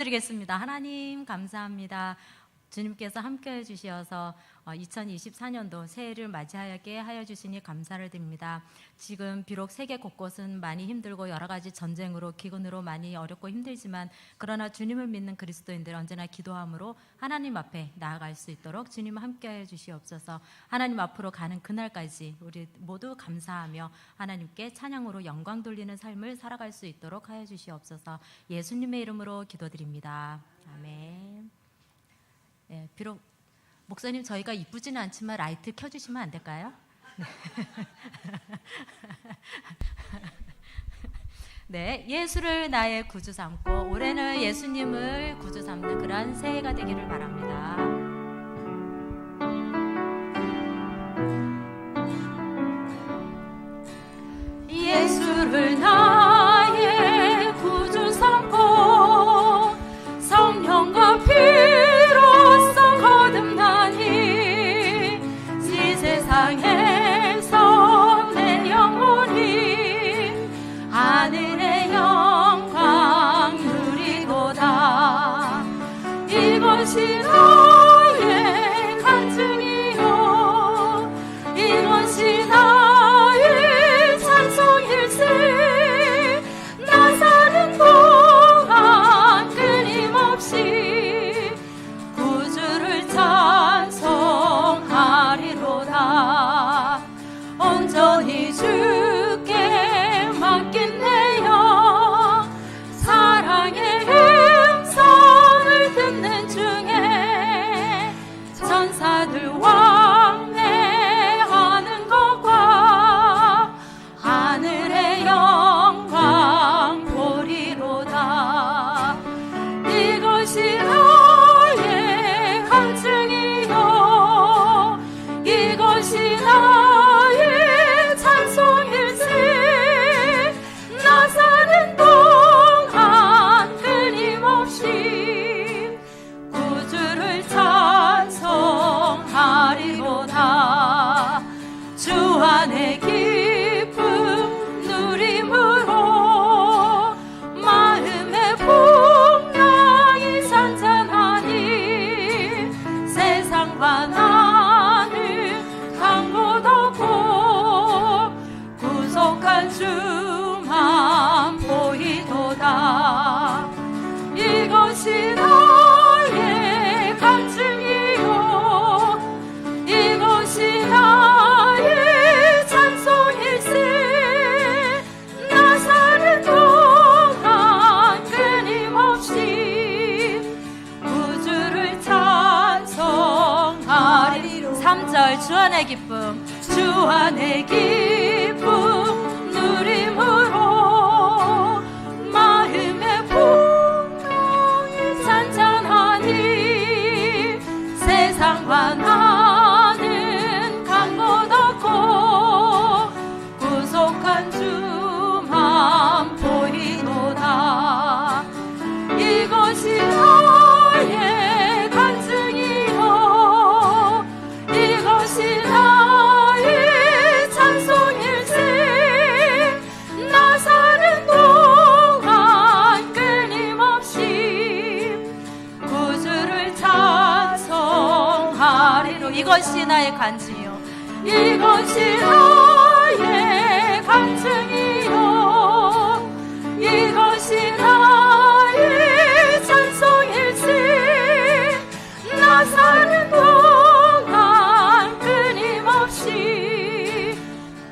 드리겠습니다. 하나님 감사합니다. 주님께서 함께해 주셔서 2024년도 새해를 맞이하게 하여 주시니 감사를 드립니다. 지금 비록 세계 곳곳은 많이 힘들고 여러 가지 전쟁으로 기근으로 많이 어렵고 힘들지만 그러나 주님을 믿는 그리스도인들 언제나 기도함으로 하나님 앞에 나아갈 수 있도록 주님 함께해 주시옵소서. 하나님 앞으로 가는 그날까지 우리 모두 감사하며 하나님께 찬양으로 영광 돌리는 삶을 살아갈 수 있도록 하여 주시옵소서. 예수님의 이름으로 기도드립니다. 아멘. 예, 비록 목사님 저희가 이쁘지는 않지만 라이트 켜주시면 안 될까요? 네, 예수를 나의 구주 삼고 올해는 예수님을 구주 삼는 그러한 새해가 되기를 바랍니다. 예수를 나의 구주 삼고 성령과 피로써 거듭나니 이 세상에서 내 영혼이 하늘의 영광 누리도다. 이것이 나의 간증이요 이것이 나의 찬송일세. 나 사는 동안 끊임없이 구주를 찬송하리로다. 온전히 주께 맡긴 내 영 사랑의 음성을 듣는 중에 천사들 왕래하는 것과 하늘의 영광 보리로다. 이것이 나의 간증이요 이것이 나의 찬송일세. 나 사는 동안 끊임없이 구주를 찬송하리로다. 주 안의 기쁨 누림으로 마음의 풍랑이 잔잔하니 세상과 나는 간 곳 없고 구속한 주만 보이도다. 이것이 나의 간증이요 이것이 나의 찬송일세. 나 사는 동안 끊임없이 구주를 찬송하리로. 3절 주 안의 기쁨 주 안의 기쁨 누림으로 마음의 풍랑이 잔잔하니 세상과 나는 간 곳 없고 구속한 주만 보이도다. 이것이 나의 간증이요 이것이 나의 찬송일세. 나 사는 동안 끊임없이 구주를 찬송하리로. 이것이 나의 간증이요 이것이 나의 간증이요 이것이 나의 찬송일세. 나 사는 동안 끊임없이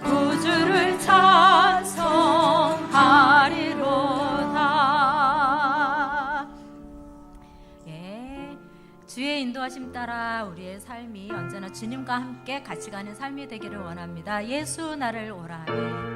구주를 찬송하리로다. 예, 주의 인도하심 따라 우리의 삶이 언제나 주님과 함께 같이 가는 삶이 되기를 원합니다. 예수 나를 오라 하네.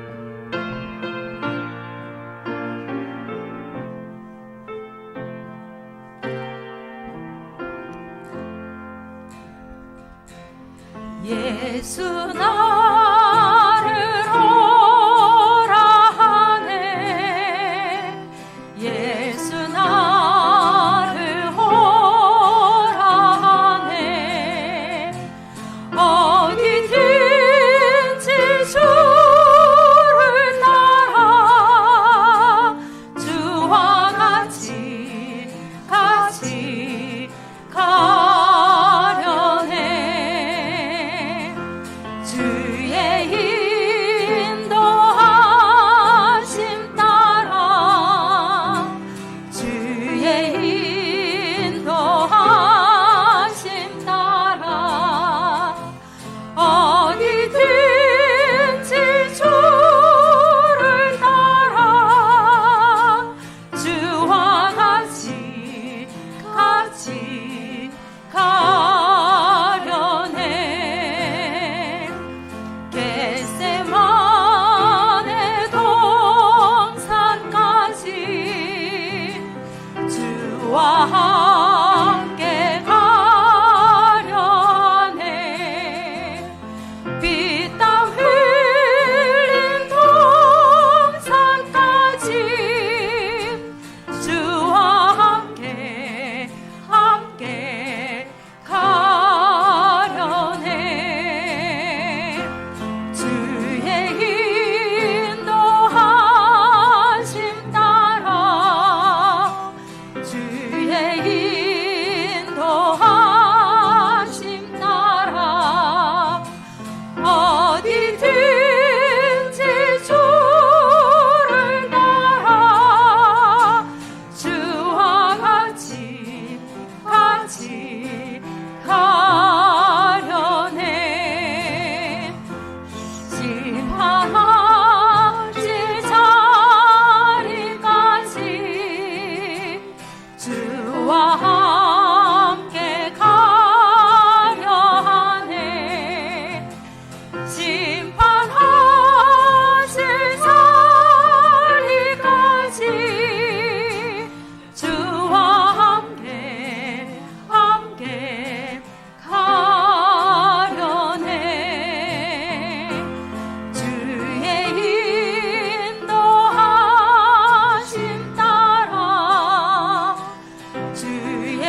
예수 나를 오라 하네. 예수 나를 오라 하네. 어디든지 주를 따라 주와 같이 인도하심 따라 어디든지 주를 따라 주와 같이 가려네. 겟세마네 동산까지 주와 함께 가려네. 피땀 흘린 동산까지 주와 함께 가려네. 주의 인도하심 따라 주의 인도하심 따라 어디든지 주를 따라 주와 같이 가려네. 심판하실 자리까지 주와 함께 가려 하네. 심판하실 자리까지 주와 함께 가려네. 주의 인도하심 따라 주의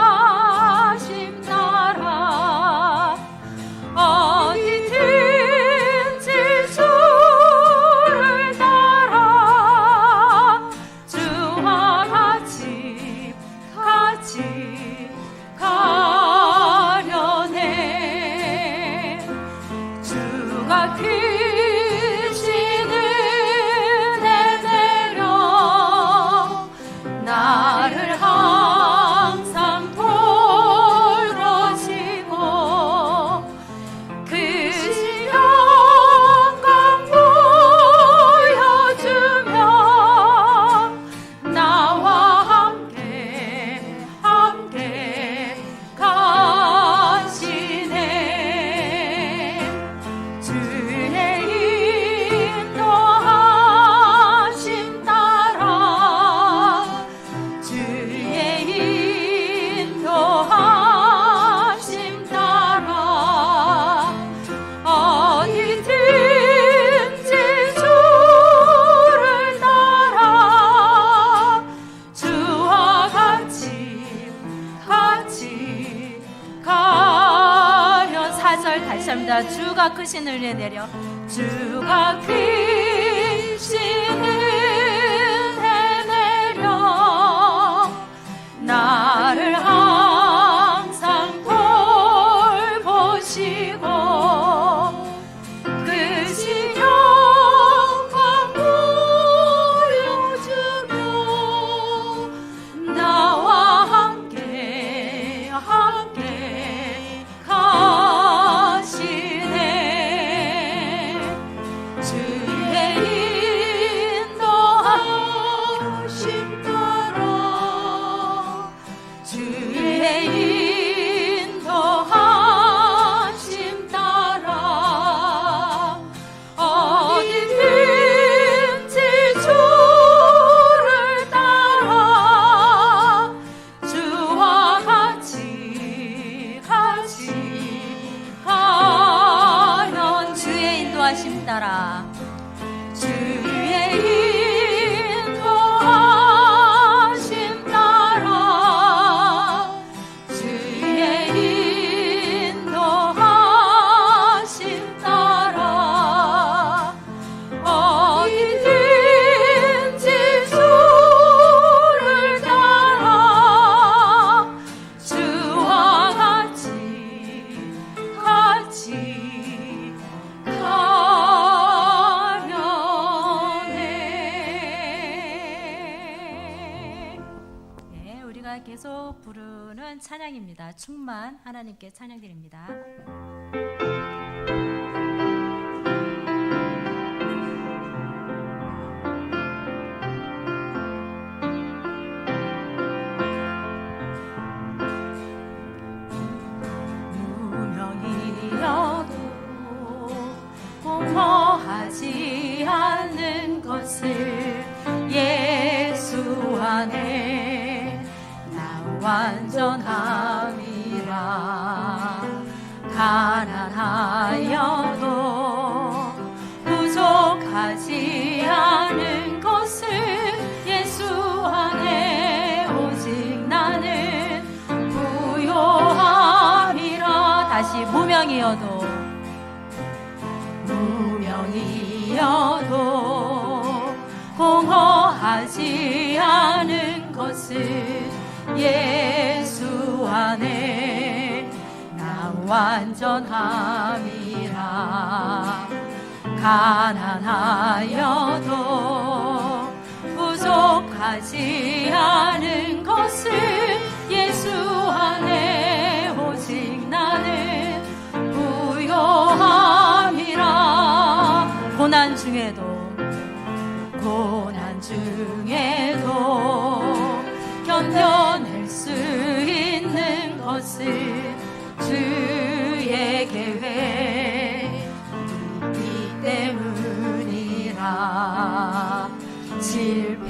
인도하심 따라 어디든지 주를 따라 주와 같이 가려네. 주가 크신 은혜 내려 나를 항상 돌보시고 그 영광 보여주며 나와 함께 가시네. 주의 인도하심 따라 주의 인도하심 따라 어디든지 주를 따라 주와 같이 가려. 4절 다시 합니다. 주가 크신 은혜 내려 주가 크신 은혜 내려 나를 항상 돌보시고 그 영광 보여주며 나와 함께 가시네. 주의 인도 우리가 계속 부르는 찬양입니다. 충만 하나님께 찬양드립니다. 공허하지 않는 것을 예수 안에 나 완전함이라. 가난하여도 부족하지 않은 것을 예수 안에 오직 나는 부요함이라. 다시 무명이어도 공허하지 않은 것을 예수 안에 나 완전함이라. 가난하여도 부족하지 않은 것을 예수 안에 오직 나는 부요함이라. 고난 중에도 견뎌낼 수 있는 것을 주의 계획이기 때문이라. 실패하여도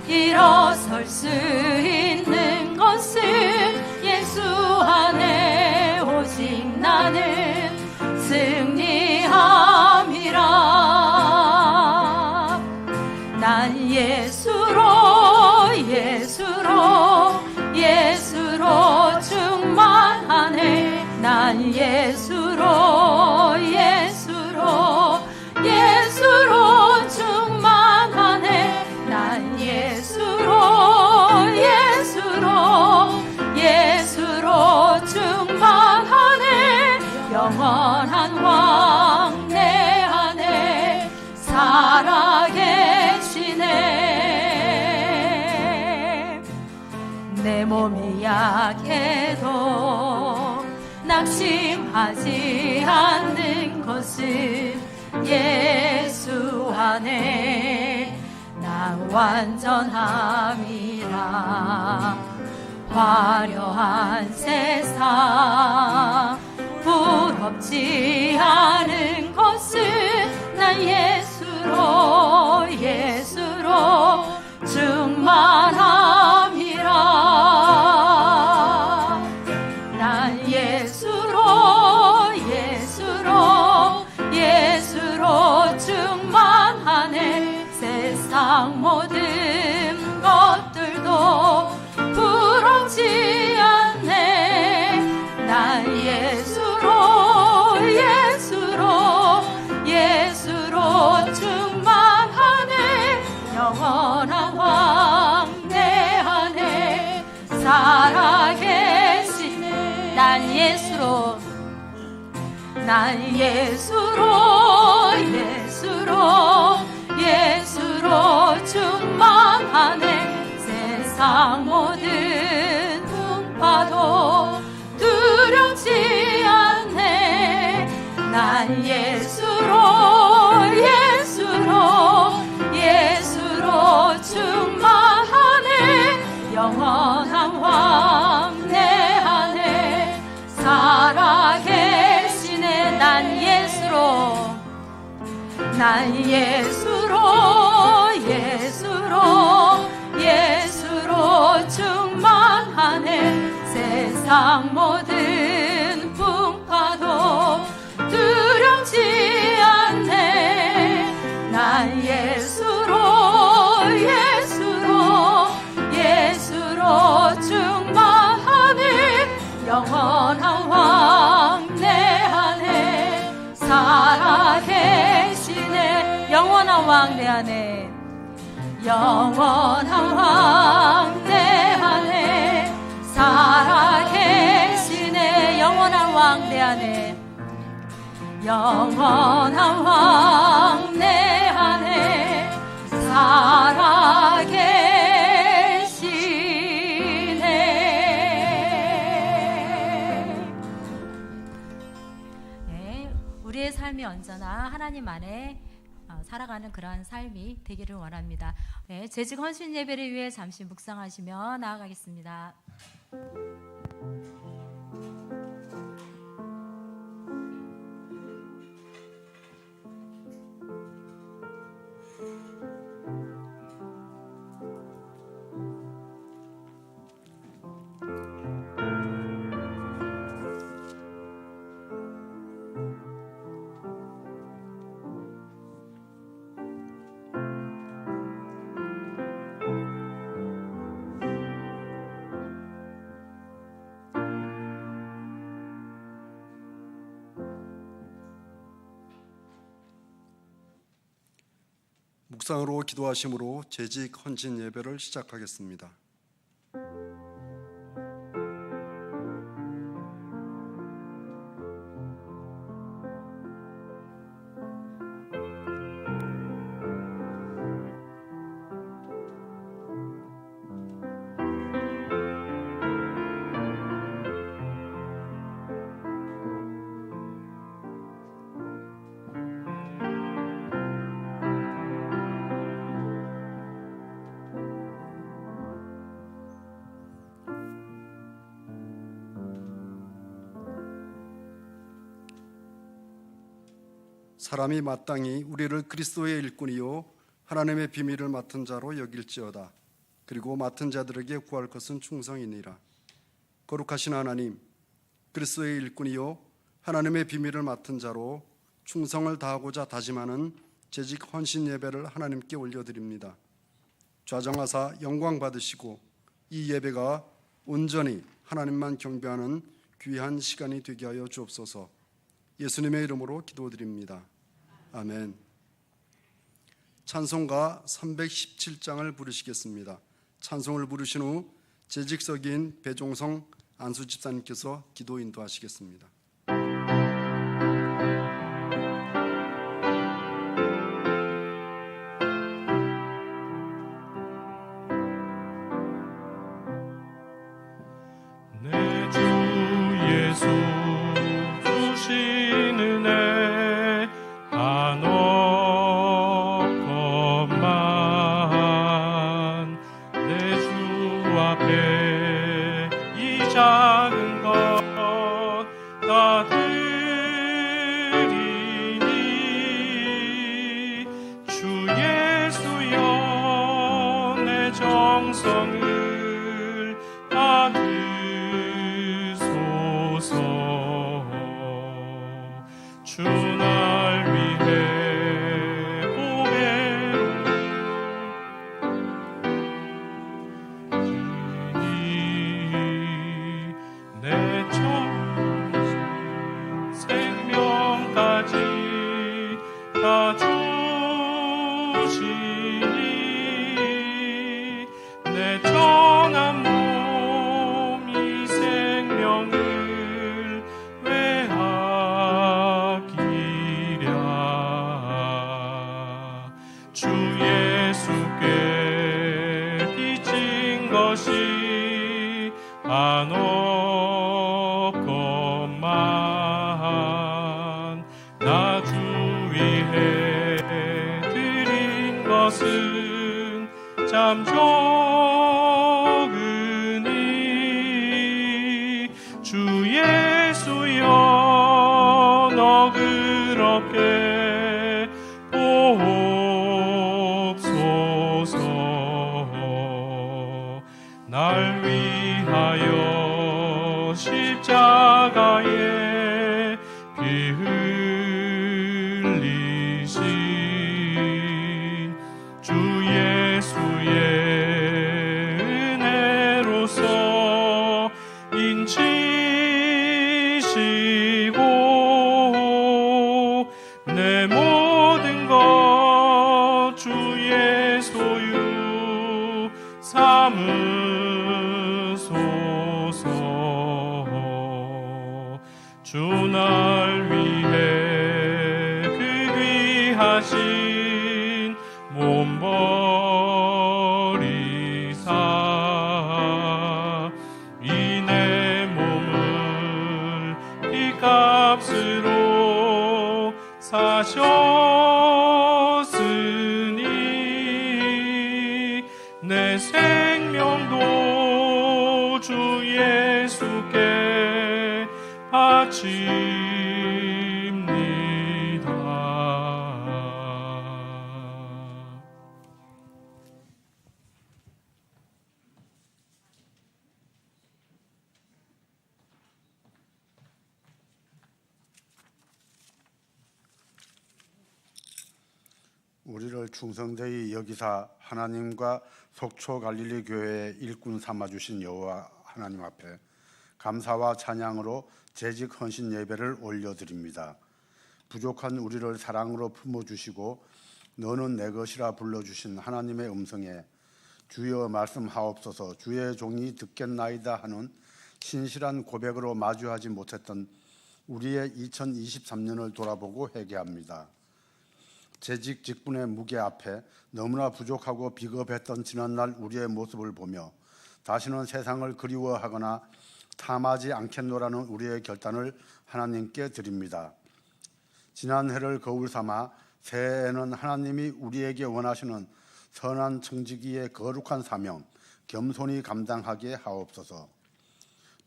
일어설 수 있는 것을 예수 안에 오직 나는 승리함이라. 난 예수로 충만하네. 난 예수로 충만하네. 난 예수로 충만하네. 영원한 왕 내 안에 살아계시네. 내 몸이 약해도 낙심하지 않는 것을 예수 안에 나 완전함이라. 화려한 세상 부럽지 않은 것을 난 예수로 충만함이라. 난 예수로 충만하네. 세상 모든 것들도 부럽지 않네. 난 예수로 충만하네. 영원한 왕 내 안에 살아계시네. 난 예수로 충만하네. 세상 모든 풍파도 두렵지 않네. 난 예수로 충만하네. 영원한 왕 내 안에 살아계시네. 난 예수로 충만하네. 세상 모든 풍파도 두렵지 않네. 난 예수로 충만하네. 영원한 왕 내 안에 살아계시네. 영원한 왕 내 안에 살아계시네. 영원한 왕 내 안에 영원한 왕 내 안에 살아계시네. 삶이 언제나 하나님 안에 살아가는 그러한 삶이 되기를 원합니다. 네, 재직 헌신 예배를 위해 잠시 묵상하시며 나아가겠습니다. 묵상으로 기도하심으로 재직 헌신 예배를 시작하겠습니다. 사람이 마땅히 우리를 그리스도의 일꾼이요 하나님의 비밀을 맡은 자로 여길지어다. 그리고 맡은 자들에게 구할 것은 충성이니라. 거룩하신 하나님, 그리스도의 일꾼이요 하나님의 비밀을 맡은 자로 충성을 다하고자 다짐하는 재직 헌신 예배를 하나님께 올려드립니다. 좌정하사 영광 받으시고 이 예배가 온전히 하나님만 경배하는 귀한 시간이 되게 하여 주옵소서. 예수님의 이름으로 기도드립니다. 아멘. 찬송가 317장을 부르시겠습니다. 찬송을 부르신 후 재직석인 배종성 안수 집사님께서 기도 인도하시겠습니다. 내 주 예수 주신 은혜 한없건만 내 주 앞에 이 작은 것 다 드리니 주 예수여 내 정성을 받으소서. 주 날 위해 보배로우니 내 정신 생명까지 다 주시니 내 정한 몸 이 생명을 왜아끼랴. 주 예수께 빚진 것이 한없건만 나 주 위해 드린 것은 참 적으니 주 예수여 너그럽게 보옵소서. 날 위하여 십자가에 피 흘리신 주 예수의 은혜로서 인치시고 내 모든 것 주의 소유 삼으소서. 주 날 위해 그 귀하신 몸 버리사 이 내 몸을 피값으로 사 내 생명도 주 예수께 바칩니다. 우리를 충성되이 여기사 하나님과 속초 갈릴리 교회의 일꾼 삼아 주신 여호와 하나님 앞에 감사와 찬양으로 재직 헌신 예배를 올려드립니다. 부족한 우리를 사랑으로 품어주시고 너는 내 것이라 불러주신 하나님의 음성에 주여 말씀하옵소서 주의 종이 듣겠나이다 하는 신실한 고백으로 마주하지 못했던 우리의 2023년을 돌아보고 회개합니다. 재직 직분의 무게 앞에 너무나 부족하고 비겁했던 지난날 우리의 모습을 보며 다시는 세상을 그리워하거나 탐하지 않겠노라는 우리의 결단을 하나님께 드립니다. 지난 해를 거울 삼아 새해에는 하나님이 우리에게 원하시는 선한 청지기의 거룩한 사명 겸손히 감당하게 하옵소서.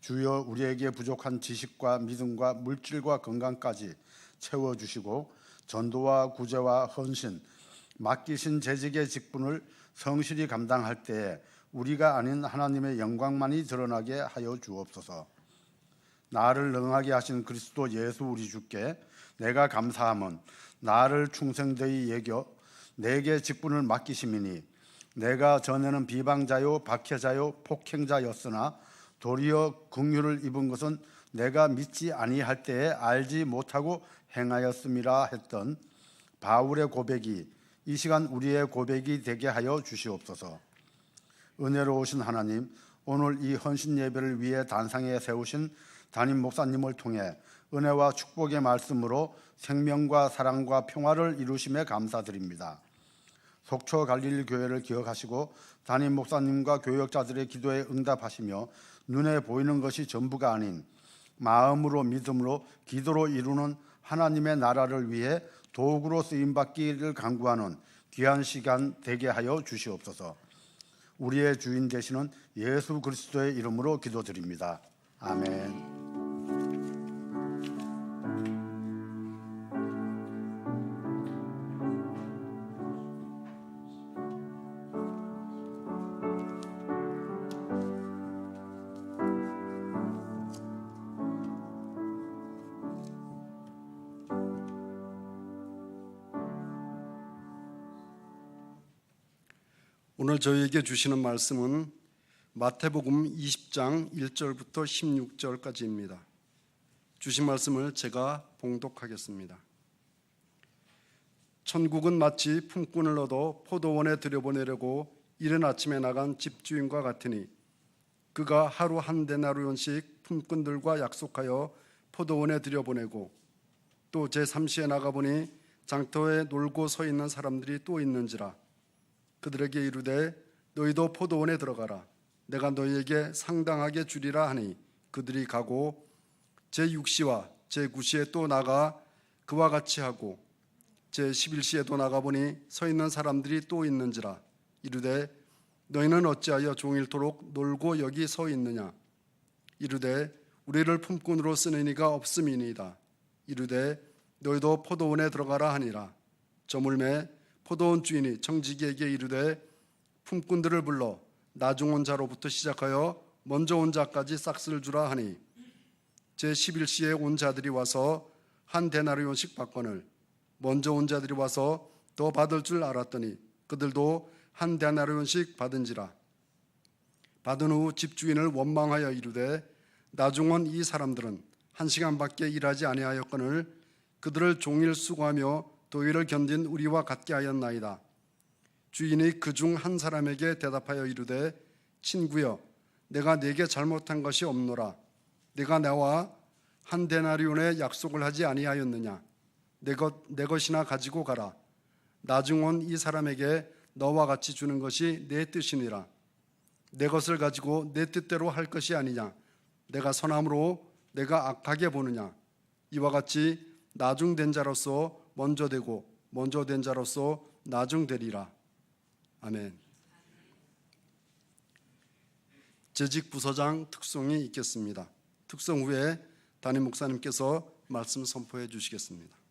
주여 우리에게 부족한 지식과 믿음과 물질과 건강까지 채워주시고 전도와 구제와 헌신, 맡기신 재직의 직분을 성실히 감당할 때에 우리가 아닌 하나님의 영광만이 드러나게 하여 주옵소서. 나를 능하게 하신 그리스도 예수 우리 주께 내가 감사함은 나를 충성되이 여겨 내게 직분을 맡기심이니 내가 전에는 비방자요 박해자요 폭행자였으나 도리어 긍휼을 입은 것은 내가 믿지 아니할 때에 알지 못하고 행하였음이라 했던 바울의 고백이 이 시간 우리의 고백이 되게 하여 주시옵소서. 은혜로우신 하나님, 오늘 이 헌신 예배를 위해 단상에 세우신 담임 목사님을 통해 은혜와 축복의 말씀으로 생명과 사랑과 평화를 이루심에 감사드립니다. 속초 갈릴리 교회를 기억하시고 담임 목사님과 교역자들의 기도에 응답하시며 눈에 보이는 것이 전부가 아닌 마음으로 믿음으로 기도로 이루는 하나님의 나라를 위해 도구로 쓰임받기를 간구하는 귀한 시간 되게 하여 주시옵소서. 우리의 주인 되시는 예수 그리스도의 이름으로 기도드립니다. 아멘. 오늘 저희에게 주시는 말씀은 마태복음 20장 1절부터 16절까지입니다. 주신 말씀을 제가 봉독하겠습니다. 천국은 마치 품꾼을 얻어 포도원에 들여보내려고 이른 아침에 나간 집주인과 같으니 그가 하루 한 데나리온씩 품꾼들과 약속하여 포도원에 들여보내고 또 제3시에 나가보니 장터에 놀고 서 있는 사람들이 또 있는지라. 그들에게 이르되 너희도 포도원에 들어가라. 내가 너희에게 상당하게 주리라 하니 그들이 가고 제6시와 제9시에 또 나가 그와 같이 하고 제11시에도 나가보니 서 있는 사람들이 또 있는지라. 이르되 너희는 어찌하여 종일토록 놀고 여기 서 있느냐. 이르되 우리를 품꾼으로 쓰는 이가 없음이니이다. 이르되 너희도 포도원에 들어가라 하니라. 저물매 포도원 주인이 청지기에게 이르되 품꾼들을 불러 나중 온 자로부터 시작하여 먼저 온 자까지 싹쓸 주라 하니 제11시에 온 자들이 와서 한 데나리온씩 받거늘 먼저 온 자들이 와서 더 받을 줄 알았더니 그들도 한 데나리온씩 받은지라. 받은 후 집주인을 원망하여 이르되 나중 온 이 사람들은 1시간밖에 일하지 아니하였거늘 그들을 종일 수고하며 더위를 견딘 우리와 같게 하였나이다. 주인이 그중 한 사람에게 대답하여 이르되 친구여 내가 네게 잘못한 것이 없노라. 네가 나와 한 데나리온의 약속을 하지 아니하였느냐. 내 것이나 가지고 가라. 나중 온 이 사람에게 너와 같이 주는 것이 내 뜻이니라. 내 것을 가지고 내 뜻대로 할 것이 아니냐. 내가 선함으로 내가 악하게 보느냐. 이와 같이 나중된 자로서 먼저 되고 먼저 된 자로서 나중되리라. 아멘. 재직 부서장 특송이 있겠습니다. 특송 후에 담임 목사님께서 말씀 선포해 주시겠습니다.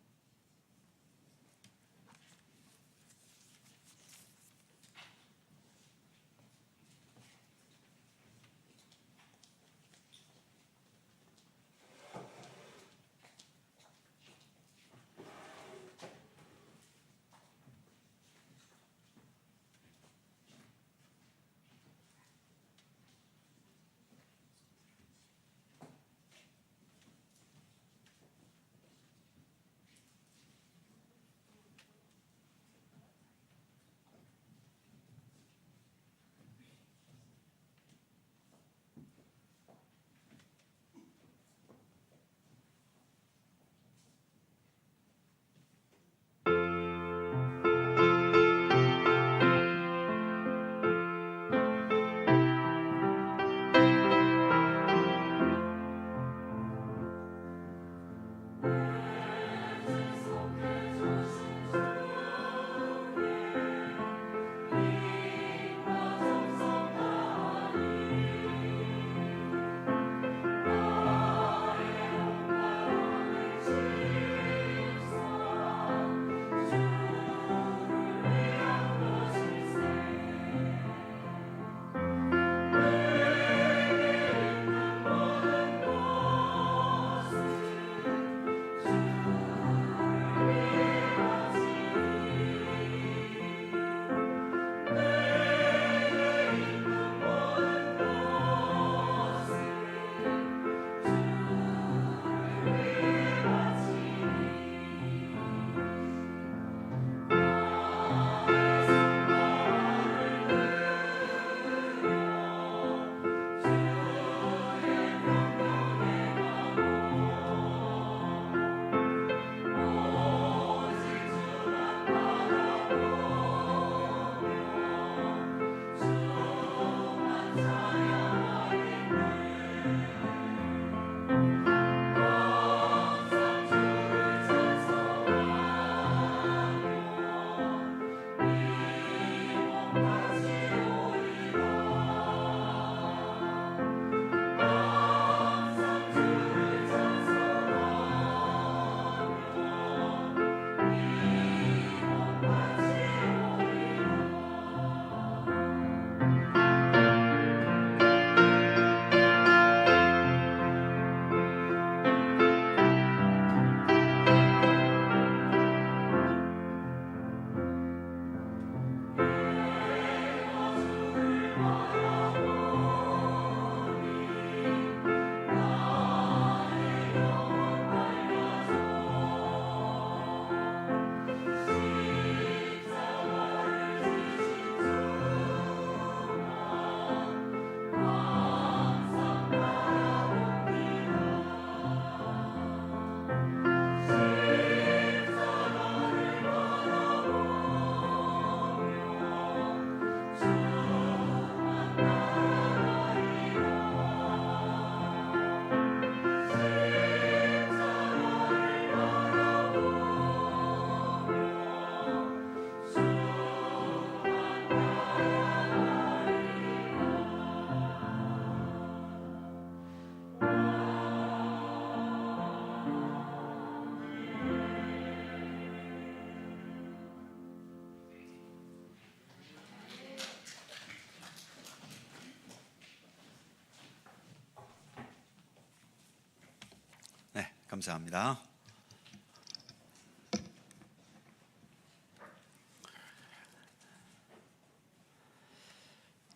감사합니다.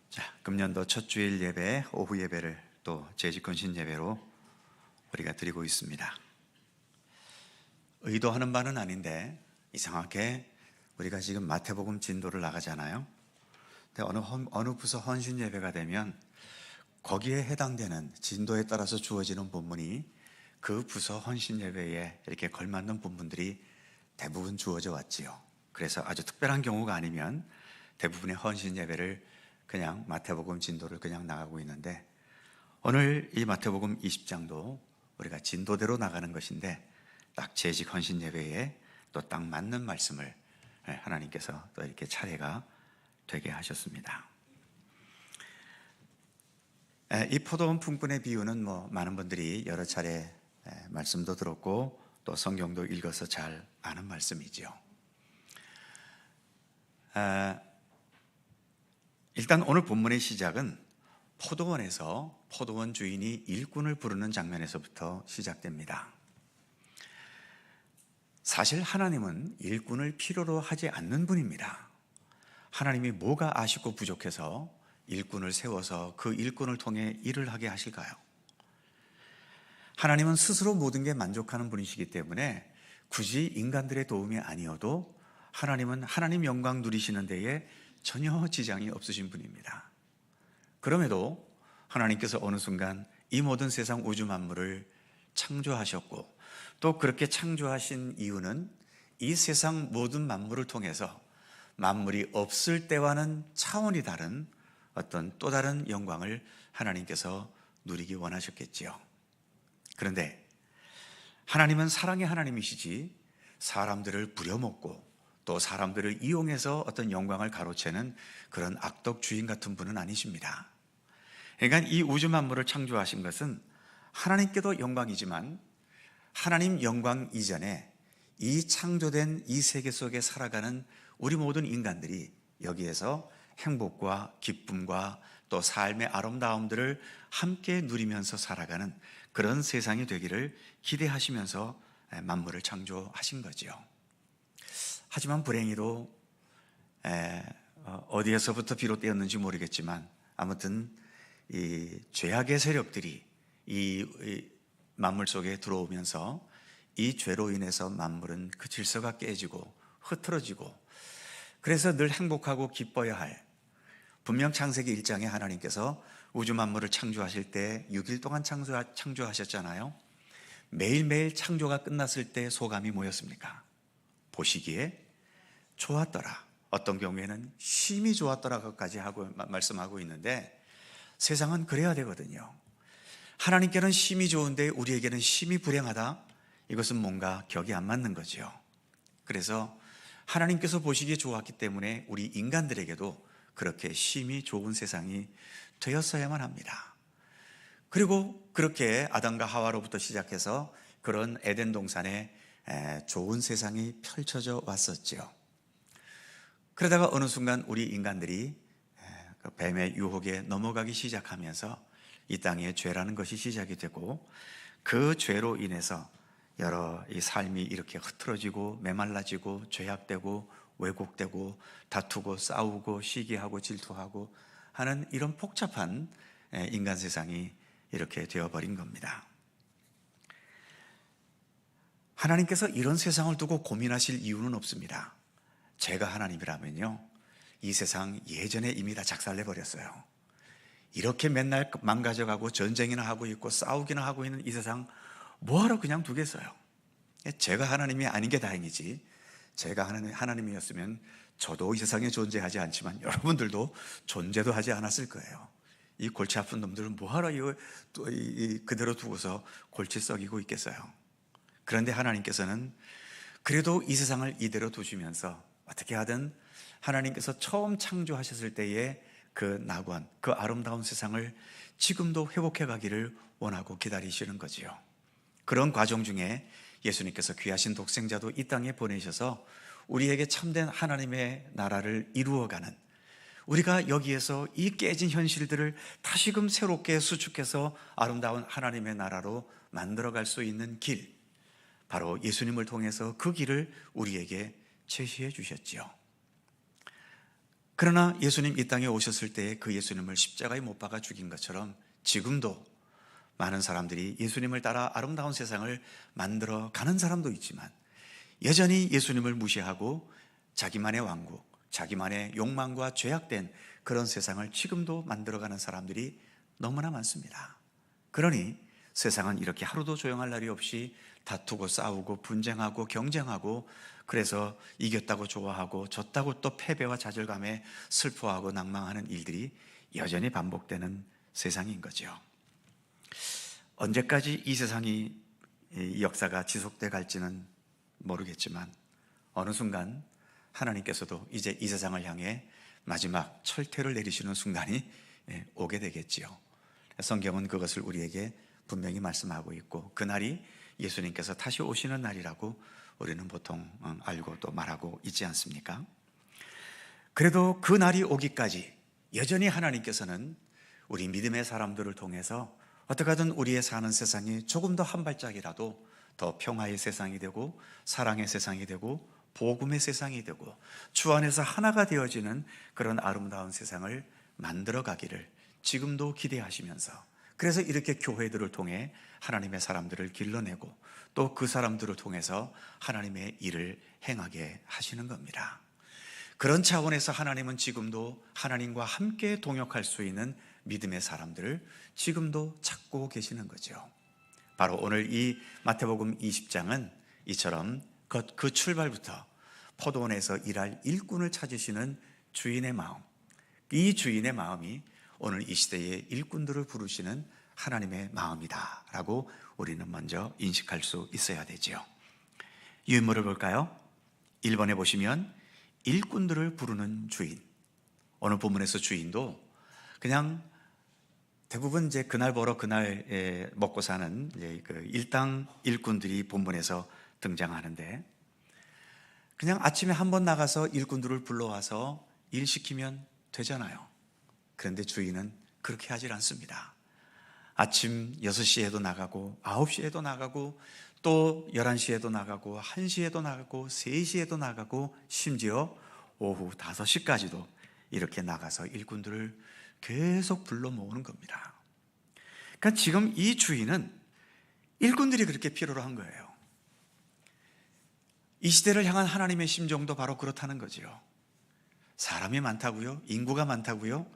자, 금년도 첫 주일 예배, 오후 예배를 또 재직헌신 예배로 우리가 드리고 있습니다. 의도하는 바는 아닌데 이상하게 우리가 지금 마태복음 진도를 나가잖아요. 근데 어느 부서 헌신 예배가 되면 거기에 해당되는 진도에 따라서 주어지는 본문이 그 부서 헌신 예배에 이렇게 걸맞는 본문들이 대부분 주어져 왔지요. 그래서 아주 특별한 경우가 아니면 대부분의 헌신 예배를 그냥 마태복음 진도를 그냥 나가고 있는데, 오늘 이 마태복음 20장도 우리가 진도대로 나가는 것인데 딱 재직 헌신 예배에 또 딱 맞는 말씀을 하나님께서 또 이렇게 차례가 되게 하셨습니다. 이 포도원 품꾼의 비유는 많은 분들이 여러 차례 말씀도 들었고 또 성경도 읽어서 잘 아는 말씀이죠. 일단 오늘 본문의 시작은 포도원에서 포도원 주인이 일꾼을 부르는 장면에서부터 시작됩니다. 사실 하나님은 일꾼을 필요로 하지 않는 분입니다. 하나님이 뭐가 아쉽고 부족해서 일꾼을 세워서 그 일꾼을 통해 일을 하게 하실까요? 하나님은 스스로 모든 게 만족하는 분이시기 때문에 굳이 인간들의 도움이 아니어도 하나님은 하나님 영광 누리시는 데에 전혀 지장이 없으신 분입니다. 그럼에도 하나님께서 어느 순간 이 모든 세상 우주 만물을 창조하셨고 또 그렇게 창조하신 이유는 이 세상 모든 만물을 통해서 만물이 없을 때와는 차원이 다른 어떤 또 다른 영광을 하나님께서 누리기 원하셨겠지요. 그런데 하나님은 사랑의 하나님이시지 사람들을 부려먹고 또 사람들을 이용해서 어떤 영광을 가로채는 그런 악덕 주인 같은 분은 아니십니다. 그러니까 이 우주 만물을 창조하신 것은 하나님께도 영광이지만 하나님 영광 이전에 이 창조된 이 세계 속에 살아가는 우리 모든 인간들이 여기에서 행복과 기쁨과 또 삶의 아름다움들을 함께 누리면서 살아가는 그런 세상이 되기를 기대하시면서 만물을 창조하신 거죠. 하지만 불행히도 어디에서부터 비롯되었는지 모르겠지만 아무튼 이 죄악의 세력들이 이 만물 속에 들어오면서 이 죄로 인해서 만물은 그 질서가 깨지고 흐트러지고 그래서 늘 행복하고 기뻐야 할 분명 창세기 1장에 하나님께서 우주 만물을 창조하실 때 6일 동안 창조하셨잖아요. 매일매일 창조가 끝났을 때 소감이 뭐였습니까? 보시기에 좋았더라. 어떤 경우에는 심히 좋았더라까지 말씀하고 있는데 세상은 그래야 되거든요. 하나님께는 심히 좋은데 우리에게는 심히 불행하다? 이것은 뭔가 격이 안 맞는 거죠. 그래서 하나님께서 보시기에 좋았기 때문에 우리 인간들에게도 그렇게 심히 좋은 세상이 되었어야만 합니다. 그리고 그렇게 아담과 하와로부터 시작해서 그런 에덴 동산에 좋은 세상이 펼쳐져 왔었죠. 그러다가 어느 순간 우리 인간들이 뱀의 유혹에 넘어가기 시작하면서 이 땅에 죄라는 것이 시작이 되고 그 죄로 인해서 여러 이 삶이 이렇게 흐트러지고 메말라지고 죄악되고 왜곡되고 다투고 싸우고 시기하고 질투하고 하는 이런 복잡한 인간 세상이 이렇게 되어버린 겁니다. 하나님께서 이런 세상을 두고 고민하실 이유는 없습니다. 제가 하나님이라면요 이 세상 예전에 이미 다 작살내버렸어요. 이렇게 맨날 망가져가고 전쟁이나 하고 있고 싸우기나 하고 있는 이 세상 뭐하러 그냥 두겠어요. 제가 하나님이 아닌 게 다행이지 제가 하나님이었으면 저도 이 세상에 존재하지 않지만 여러분들도 존재도 하지 않았을 거예요. 이 골치 아픈 놈들은 뭐하러 이거 그대로 두고서 골치 썩이고 있겠어요. 그런데 하나님께서는 그래도 이 세상을 이대로 두시면서 어떻게 하든 하나님께서 처음 창조하셨을 때의 그 낙원, 그 아름다운 세상을 지금도 회복해 가기를 원하고 기다리시는 거지요. 그런 과정 중에 예수님께서 귀하신 독생자도 이 땅에 보내셔서 우리에게 참된 하나님의 나라를 이루어가는, 우리가 여기에서 이 깨진 현실들을 다시금 새롭게 수축해서 아름다운 하나님의 나라로 만들어갈 수 있는 길, 바로 예수님을 통해서 그 길을 우리에게 제시해 주셨지요. 그러나 예수님 이 땅에 오셨을 때 그 예수님을 십자가에 못 박아 죽인 것처럼 지금도 많은 사람들이 예수님을 따라 아름다운 세상을 만들어 가는 사람도 있지만 여전히 예수님을 무시하고 자기만의 왕국, 자기만의 욕망과 죄악된 그런 세상을 지금도 만들어가는 사람들이 너무나 많습니다. 그러니 세상은 이렇게 하루도 조용할 날이 없이 다투고 싸우고 분쟁하고 경쟁하고, 그래서 이겼다고 좋아하고 졌다고 또 패배와 좌절감에 슬퍼하고 낭망하는 일들이 여전히 반복되는 세상인 거죠. 언제까지 이 세상이, 이 역사가 지속돼 갈지는 모르겠지만 어느 순간 하나님께서도 이제 이 세상을 향해 마지막 철퇴를 내리시는 순간이 오게 되겠지요. 성경은 그것을 우리에게 분명히 말씀하고 있고, 그날이 예수님께서 다시 오시는 날이라고 우리는 보통 알고 또 말하고 있지 않습니까? 그래도 그 날이 오기까지 여전히 하나님께서는 우리 믿음의 사람들을 통해서 어떻게 하든 우리의 사는 세상이 조금 더 한 발짝이라도 더 평화의 세상이 되고 사랑의 세상이 되고 복음의 세상이 되고 주 안에서 하나가 되어지는 그런 아름다운 세상을 만들어 가기를 지금도 기대하시면서, 그래서 이렇게 교회들을 통해 하나님의 사람들을 길러내고 또 그 사람들을 통해서 하나님의 일을 행하게 하시는 겁니다. 그런 차원에서 하나님은 지금도 하나님과 함께 동역할 수 있는 믿음의 사람들을 지금도 찾고 계시는 거죠. 바로 오늘 이 마태복음 20장은 이처럼 그 출발부터 포도원에서 일할 일꾼을 찾으시는 주인의 마음, 이 주인의 마음이 오늘 이 시대의 일꾼들을 부르시는 하나님의 마음이다라고 우리는 먼저 인식할 수 있어야 되죠. 유인물을 볼까요? 1번에 보시면 일꾼들을 부르는 주인. 오늘 본문에서 주인도 그냥 대부분 이제 그날 벌어 그날 먹고 사는 이제 그 일당 일꾼들이 본문에서 등장하는데, 그냥 아침에 한번 나가서 일꾼들을 불러와서 일 시키면 되잖아요. 그런데 주인은 그렇게 하질 않습니다. 아침 6시에도 나가고 9시에도 나가고 또 11시에도 나가고 1시에도 나가고 3시에도 나가고 심지어 오후 5시까지도 이렇게 나가서 일꾼들을 계속 불러 모으는 겁니다. 그러니까 지금 이 주인은 일꾼들이 그렇게 필요로 한 거예요. 이 시대를 향한 하나님의 심정도 바로 그렇다는 거죠. 사람이 많다고요? 인구가 많다고요?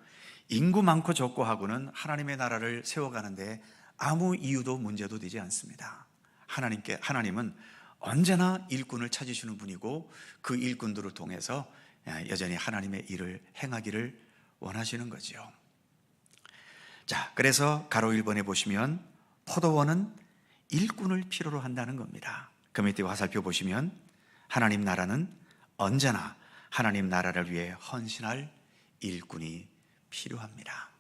인구 많고 적고 하고는 하나님의 나라를 세워가는데 아무 이유도 문제도 되지 않습니다. 하나님은 언제나 일꾼을 찾으시는 분이고 그 일꾼들을 통해서 여전히 하나님의 일을 행하기를 원하시는 거죠. 자, 그래서 가로 1번에 보시면 포도원은 일꾼을 필요로 한다는 겁니다. 그 밑에 화살표 보시면 하나님 나라는 언제나 하나님 나라를 위해 헌신할 일꾼이 필요합니다.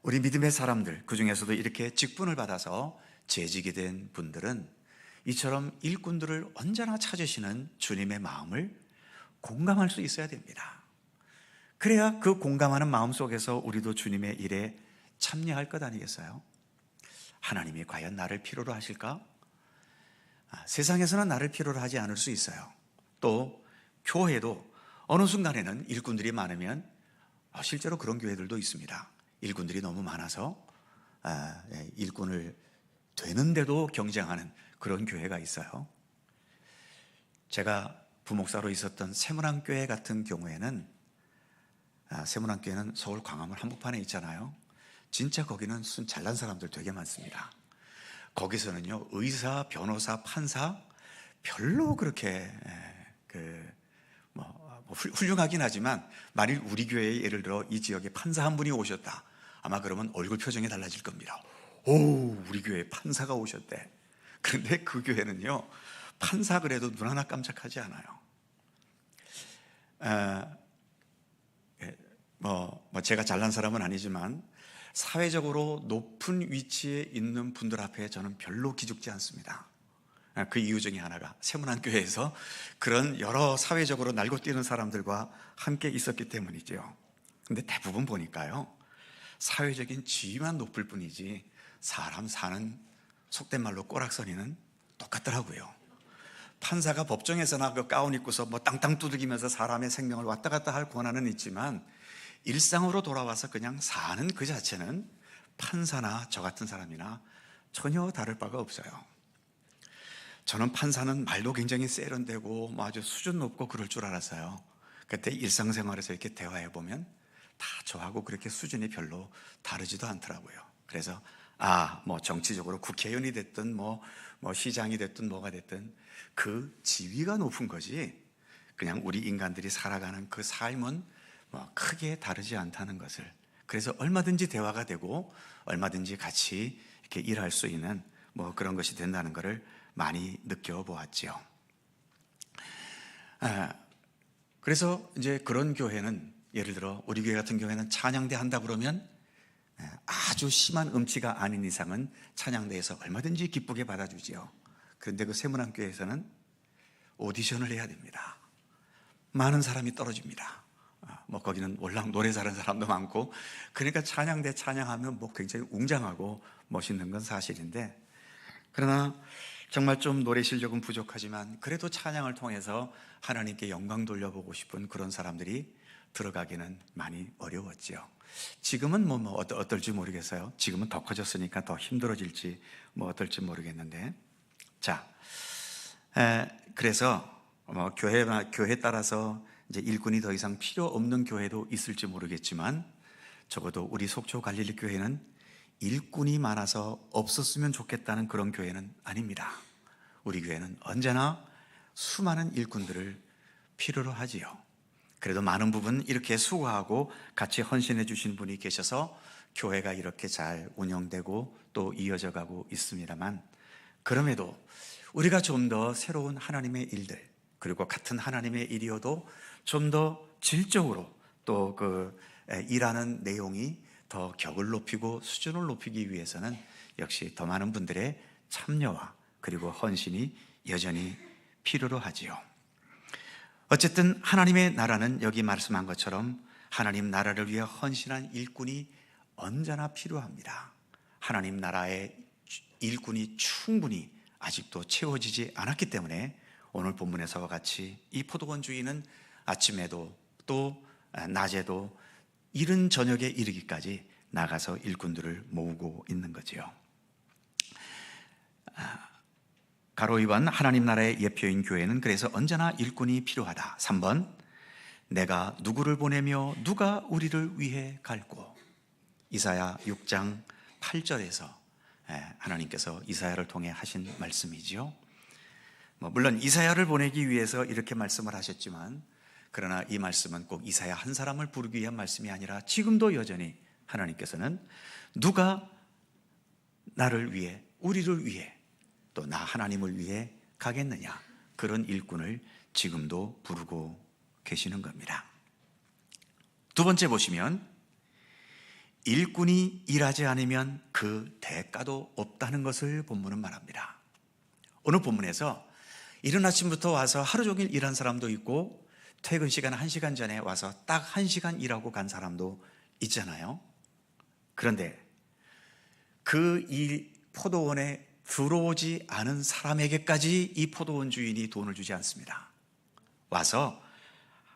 우리 믿음의 사람들, 그 중에서도 이렇게 직분을 받아서 재직이 된 분들은 이처럼 일꾼들을 언제나 찾으시는 주님의 마음을 공감할 수 있어야 됩니다. 그래야 그 공감하는 마음 속에서 우리도 주님의 일에 참여할 것 아니겠어요? 하나님이 과연 나를 필요로 하실까? 세상에서는 나를 필요로 하지 않을 수 있어요. 또 교회도 어느 순간에는 일꾼들이 많으면 실제로 그런 교회들도 있습니다. 일꾼들이 너무 많아서 일꾼을 되는데도 경쟁하는 그런 교회가 있어요. 제가 부목사로 있었던 세문안교회 같은 경우에는, 세문안교회는 서울 광화문 한복판에 있잖아요. 진짜 거기는 잘난 사람들 되게 많습니다. 거기서는요, 의사, 변호사, 판사 별로 그렇게 훌륭하긴 하지만 만일 우리 교회에 예를 들어 이 지역에 판사 한 분이 오셨다, 아마 그러면 얼굴 표정이 달라질 겁니다. 오, 우리 교회에 판사가 오셨대. 그런데 그 교회는요, 판사 그래도 눈 하나 깜짝하지 않아요. 제가 잘난 사람은 아니지만 사회적으로 높은 위치에 있는 분들 앞에 저는 별로 기죽지 않습니다. 그 이유 중에 하나가 세문안교회에서 그런 여러 사회적으로 날고 뛰는 사람들과 함께 있었기 때문이죠. 근데 대부분 보니까요, 사회적인 지위만 높을 뿐이지 사람 사는, 속된 말로 꼬락서니는 똑같더라고요. 판사가 법정에서나 그 가운 입고서 땅땅 두들기면서 사람의 생명을 왔다 갔다 할 권한은 있지만 일상으로 돌아와서 그냥 사는 그 자체는 판사나 저 같은 사람이나 전혀 다를 바가 없어요. 저는 판사는 말도 굉장히 세련되고 아주 수준 높고 그럴 줄 알았어요. 그때 일상생활에서 이렇게 대화해보면 다 저하고 그렇게 수준이 별로 다르지도 않더라고요. 그래서 정치적으로 국회의원이 됐든 시장이 됐든 뭐가 됐든 그 지위가 높은 거지 그냥 우리 인간들이 살아가는 그 삶은 크게 다르지 않다는 것을, 그래서 얼마든지 대화가 되고 얼마든지 같이 이렇게 일할 수 있는 그런 것이 된다는 것을 많이 느껴보았지요. 그래서 이제 그런 교회는, 예를 들어 우리 교회 같은 경우에는 찬양대 한다 그러면 아주 심한 음치가 아닌 이상은 찬양대에서 얼마든지 기쁘게 받아주지요. 그런데 그 세문안교회에서는 오디션을 해야 됩니다. 많은 사람이 떨어집니다. 뭐 거기는 월랑 노래 잘하는 사람도 많고, 그러니까 찬양대 찬양하면 뭐 굉장히 웅장하고 멋있는 건 사실인데, 그러나 정말 좀 노래 실력은 부족하지만 그래도 찬양을 통해서 하나님께 영광 돌려보고 싶은 그런 사람들이 들어가기는 많이 어려웠지요. 지금은 뭐 어떨지 모르겠어요. 지금은 더 커졌으니까 더 힘들어질지 뭐 어떨지 모르겠는데, 자, 그래서 뭐 교회 따라서 이제 일꾼이 더 이상 필요 없는 교회도 있을지 모르겠지만, 적어도 우리 속초 갈릴리 교회는 일꾼이 많아서 없었으면 좋겠다는 그런 교회는 아닙니다. 우리 교회는 언제나 수많은 일꾼들을 필요로 하지요. 그래도 많은 부분 이렇게 수고하고 같이 헌신해 주신 분이 계셔서 교회가 이렇게 잘 운영되고 또 이어져 가고 있습니다만, 그럼에도 우리가 좀 더 새로운 하나님의 일들, 그리고 같은 하나님의 일이어도 좀 더 질적으로 또 그 일하는 내용이 더 격을 높이고 수준을 높이기 위해서는 역시 더 많은 분들의 참여와 그리고 헌신이 여전히 필요로 하지요. 어쨌든 하나님의 나라는 여기 말씀한 것처럼 하나님 나라를 위해 헌신한 일꾼이 언제나 필요합니다. 하나님 나라의 일꾼이 충분히 아직도 채워지지 않았기 때문에 오늘 본문에서와 같이 이 포도원 주인은 아침에도 또 낮에도 이른 저녁에 이르기까지 나가서 일꾼들을 모으고 있는 거지요. 가로 2번 하나님 나라의 예표인 교회는 그래서 언제나 일꾼이 필요하다. 3번 내가 누구를 보내며 누가 우리를 위해 갈고. 이사야 6장 8절에서 하나님께서 이사야를 통해 하신 말씀이지요. 물론 이사야를 보내기 위해서 이렇게 말씀을 하셨지만, 그러나 이 말씀은 꼭 이사야 한 사람을 부르기 위한 말씀이 아니라 지금도 여전히 하나님께서는 누가 나를 위해, 우리를 위해, 또 나 하나님을 위해 가겠느냐, 그런 일꾼을 지금도 부르고 계시는 겁니다. 두 번째 보시면 일꾼이 일하지 않으면 그 대가도 없다는 것을 본문은 말합니다. 오늘 본문에서 이른 아침부터 와서 하루 종일 일한 사람도 있고 퇴근 시간 1시간 전에 와서 딱 1시간 일하고 간 사람도 있잖아요. 그런데 그 일 포도원에 들어오지 않은 사람에게까지 이 포도원 주인이 돈을 주지 않습니다. 와서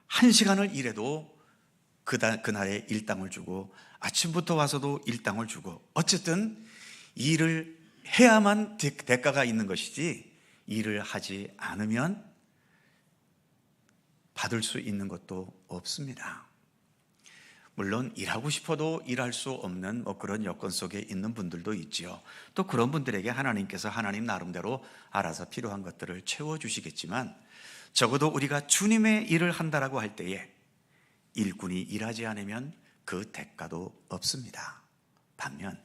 1시간을 일해도 그날의 일당을 주고, 아침부터 와서도 일당을 주고, 어쨌든 일을 해야만 대가가 있는 것이지 일을 하지 않으면 받을 수 있는 것도 없습니다. 물론 일하고 싶어도 일할 수 없는 그런 여건 속에 있는 분들도 있지요. 또 그런 분들에게 하나님께서 하나님 나름대로 알아서 필요한 것들을 채워주시겠지만, 적어도 우리가 주님의 일을 한다라고 할 때에 일꾼이 일하지 않으면 그 대가도 없습니다. 반면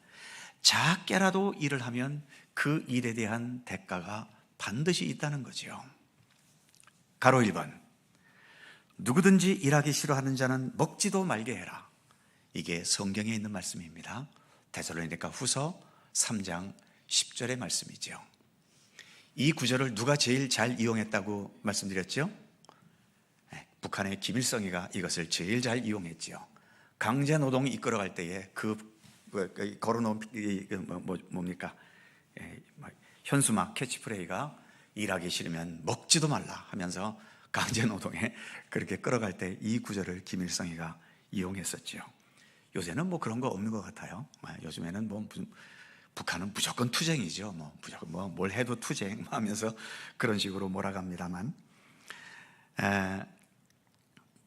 작게라도 일을 하면 그 일에 대한 대가가 반드시 있다는 거지요. 가로 1번 누구든지 일하기 싫어하는 자는 먹지도 말게 해라. 이게 성경에 있는 말씀입니다. 데살로니가 후서 3장 10절의 말씀이죠. 이 구절을 누가 제일 잘 이용했다고 말씀드렸죠? 북한의 김일성이가 이것을 제일 잘 이용했죠. 강제 노동이 이끌어갈 때에 걸어놓은 뭡니까? 현수막 캐치프레이가 일하기 싫으면 먹지도 말라 하면서 강제 노동에 그렇게 끌어갈 때 이 구절을 김일성이가 이용했었죠. 요새는 그런 거 없는 것 같아요. 요즘에는 북한은 무조건 투쟁이죠. 무조건 뭘 해도 투쟁하면서 그런 식으로 몰아갑니다만.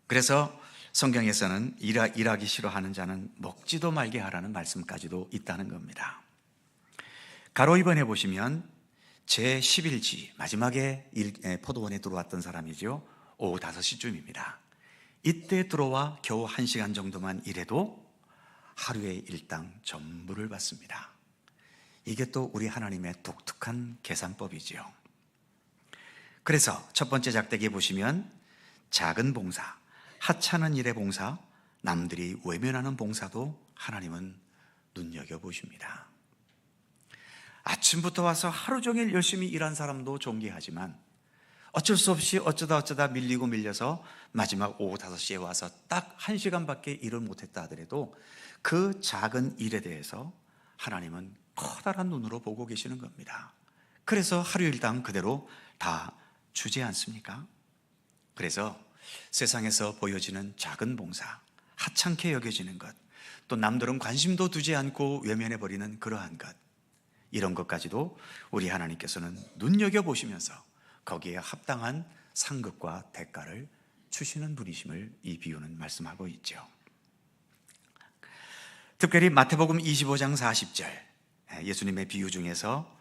그래서 성경에서는 일하기 싫어하는 자는 먹지도 말게 하라는 말씀까지도 있다는 겁니다. 가로 2번에 보시면 제11지 마지막에 포도원에 들어왔던 사람이죠. 오후 5시쯤입니다. 이때 들어와 겨우 1시간 정도만 일해도 하루의 일당 전부를 받습니다. 이게 또 우리 하나님의 독특한 계산법이지요. 그래서 첫 번째 작대기에 보시면 작은 봉사, 하찮은 일의 봉사, 남들이 외면하는 봉사도 하나님은 눈여겨보십니다. 아침부터 와서 하루 종일 열심히 일한 사람도 존귀하지만 어쩔 수 없이 어쩌다 밀리고 밀려서 마지막 오후 5시에 와서 딱 1시간밖에 일을 못했다 하더라도 그 작은 일에 대해서 하나님은 커다란 눈으로 보고 계시는 겁니다. 그래서 하루 일당 그대로 다 주지 않습니까? 그래서 세상에서 보여지는 작은 봉사, 하찮게 여겨지는 것, 또 남들은 관심도 두지 않고 외면해버리는 그러한 것, 이런 것까지도 우리 하나님께서는 눈여겨보시면서 거기에 합당한 상급과 대가를 주시는 분이심을 이 비유는 말씀하고 있죠. 특별히 마태복음 25장 40절, 예수님의 비유 중에서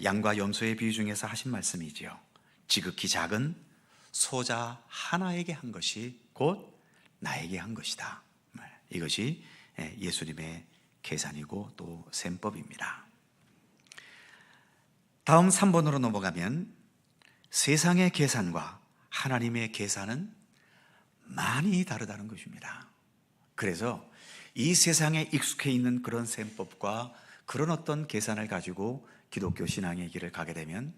양과 염소의 비유 중에서 하신 말씀이지요. 지극히 작은 소자 하나에게 한 것이 곧 나에게 한 것이다. 이것이 예수님의 계산이고 또 셈법입니다. 다음 3번으로 넘어가면 세상의 계산과 하나님의 계산은 많이 다르다는 것입니다. 그래서 이 세상에 익숙해 있는 그런 셈법과 그런 어떤 계산을 가지고 기독교 신앙의 길을 가게 되면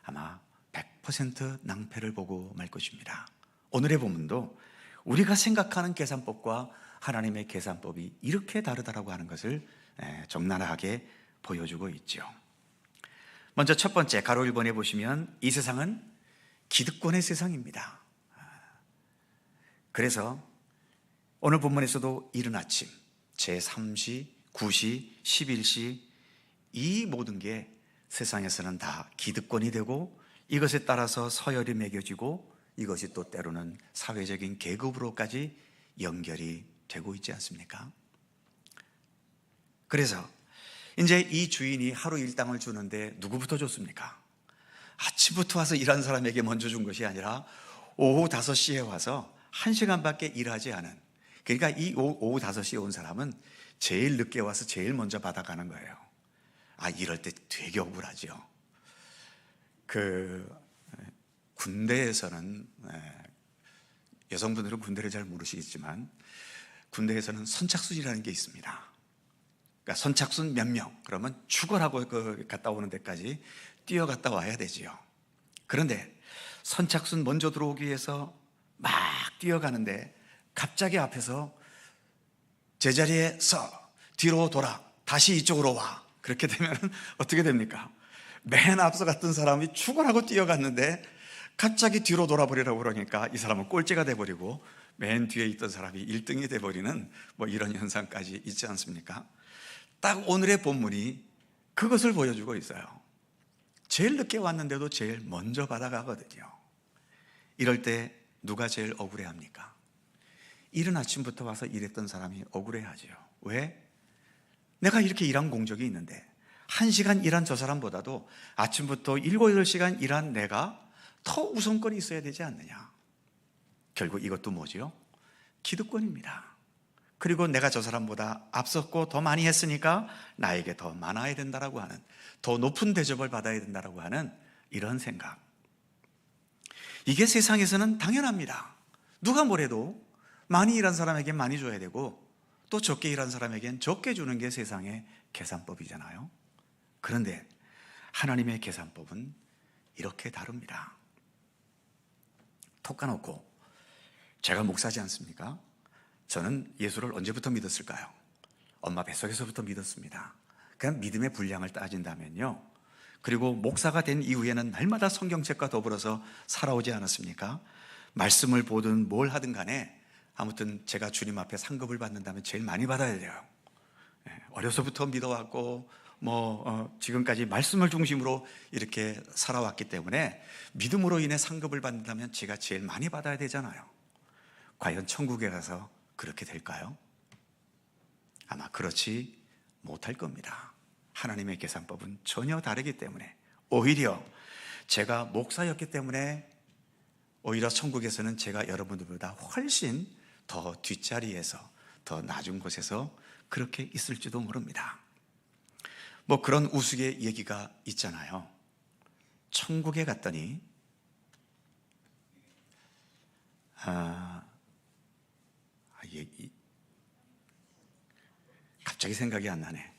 아마 100% 낭패를 보고 말 것입니다. 오늘의 본문도 우리가 생각하는 계산법과 하나님의 계산법이 이렇게 다르다라고 하는 것을 적나라하게 보여주고 있죠. 먼저 첫 번째 가로 1번에 보시면 이 세상은 기득권의 세상입니다. 그래서 오늘 본문에서도 이른 아침 제3시, 9시, 11시 이 모든 게 세상에서는 다 기득권이 되고 이것에 따라서 서열이 매겨지고 이것이 또 때로는 사회적인 계급으로까지 연결이 되고 있지 않습니까? 그래서 이제 이 주인이 하루 일당을 주는데 누구부터 줬습니까? 아침부터 와서 일한 사람에게 먼저 준 것이 아니라 오후 5시에 와서 1시간밖에 일하지 않은, 그러니까 이 오후 5시에 온 사람은 제일 늦게 와서 제일 먼저 받아가는 거예요. 이럴 때 되게 억울하죠. 군대에서는, 여성분들은 군대를 잘 모르시겠지만 군대에서는 선착순이라는 게 있습니다. 그러니까 선착순 몇 명, 그러면 출근하고 갔다 오는 데까지 뛰어갔다 와야 되지요. 그런데 선착순 먼저 들어오기 위해서 막 뛰어가는데 갑자기 앞에서 제자리에 서, 뒤로 돌아, 다시 이쪽으로 와. 그렇게 되면 어떻게 됩니까? 맨 앞서 갔던 사람이 출근하고 뛰어갔는데 갑자기 뒤로 돌아버리라고 그러니까 이 사람은 꼴찌가 돼버리고 맨 뒤에 있던 사람이 1등이 돼버리는 뭐 이런 현상까지 있지 않습니까? 딱 오늘의 본문이 그것을 보여주고 있어요. 제일 늦게 왔는데도 제일 먼저 받아가거든요. 이럴 때 누가 제일 억울해합니까? 이른 아침부터 와서 일했던 사람이 억울해하죠. 왜? 내가 이렇게 일한 공적이 있는데 1시간 일한 저 사람보다도 아침부터 7, 8시간 일한 내가 더 우선권이 있어야 되지 않느냐. 결국 이것도 뭐지요? 기득권입니다. 그리고 내가 저 사람보다 앞섰고 더 많이 했으니까 나에게 더 많아야 된다라고 하는, 더 높은 대접을 받아야 된다라고 하는 이런 생각. 이게 세상에서는 당연합니다. 누가 뭐래도 많이 일한 사람에게 많이 줘야 되고 또 적게 일한 사람에겐 적게 주는 게 세상의 계산법이잖아요. 그런데 하나님의 계산법은 이렇게 다릅니다. 톡 까놓고 제가 목사지 않습니까? 저는 예수를 언제부터 믿었을까요? 엄마 뱃속에서부터 믿었습니다. 그냥 믿음의 분량을 따진다면요, 그리고 목사가 된 이후에는 날마다 성경책과 더불어서 살아오지 않았습니까? 말씀을 보든 뭘 하든 간에 아무튼 제가 주님 앞에 상급을 받는다면 제일 많이 받아야 돼요. 어려서부터 믿어왔고 지금까지 말씀을 중심으로 이렇게 살아왔기 때문에 믿음으로 인해 상급을 받는다면 제가 제일 많이 받아야 되잖아요. 과연 천국에 가서 그렇게 될까요? 아마 그렇지 못할 겁니다. 하나님의 계산법은 전혀 다르기 때문에 오히려 제가 목사였기 때문에 오히려 천국에서는 제가 여러분들보다 훨씬 더 뒷자리에서, 더 낮은 곳에서 그렇게 있을지도 모릅니다. 그런 우스개 얘기가 있잖아요. 천국에 갔더니 갑자기 생각이 안 나네.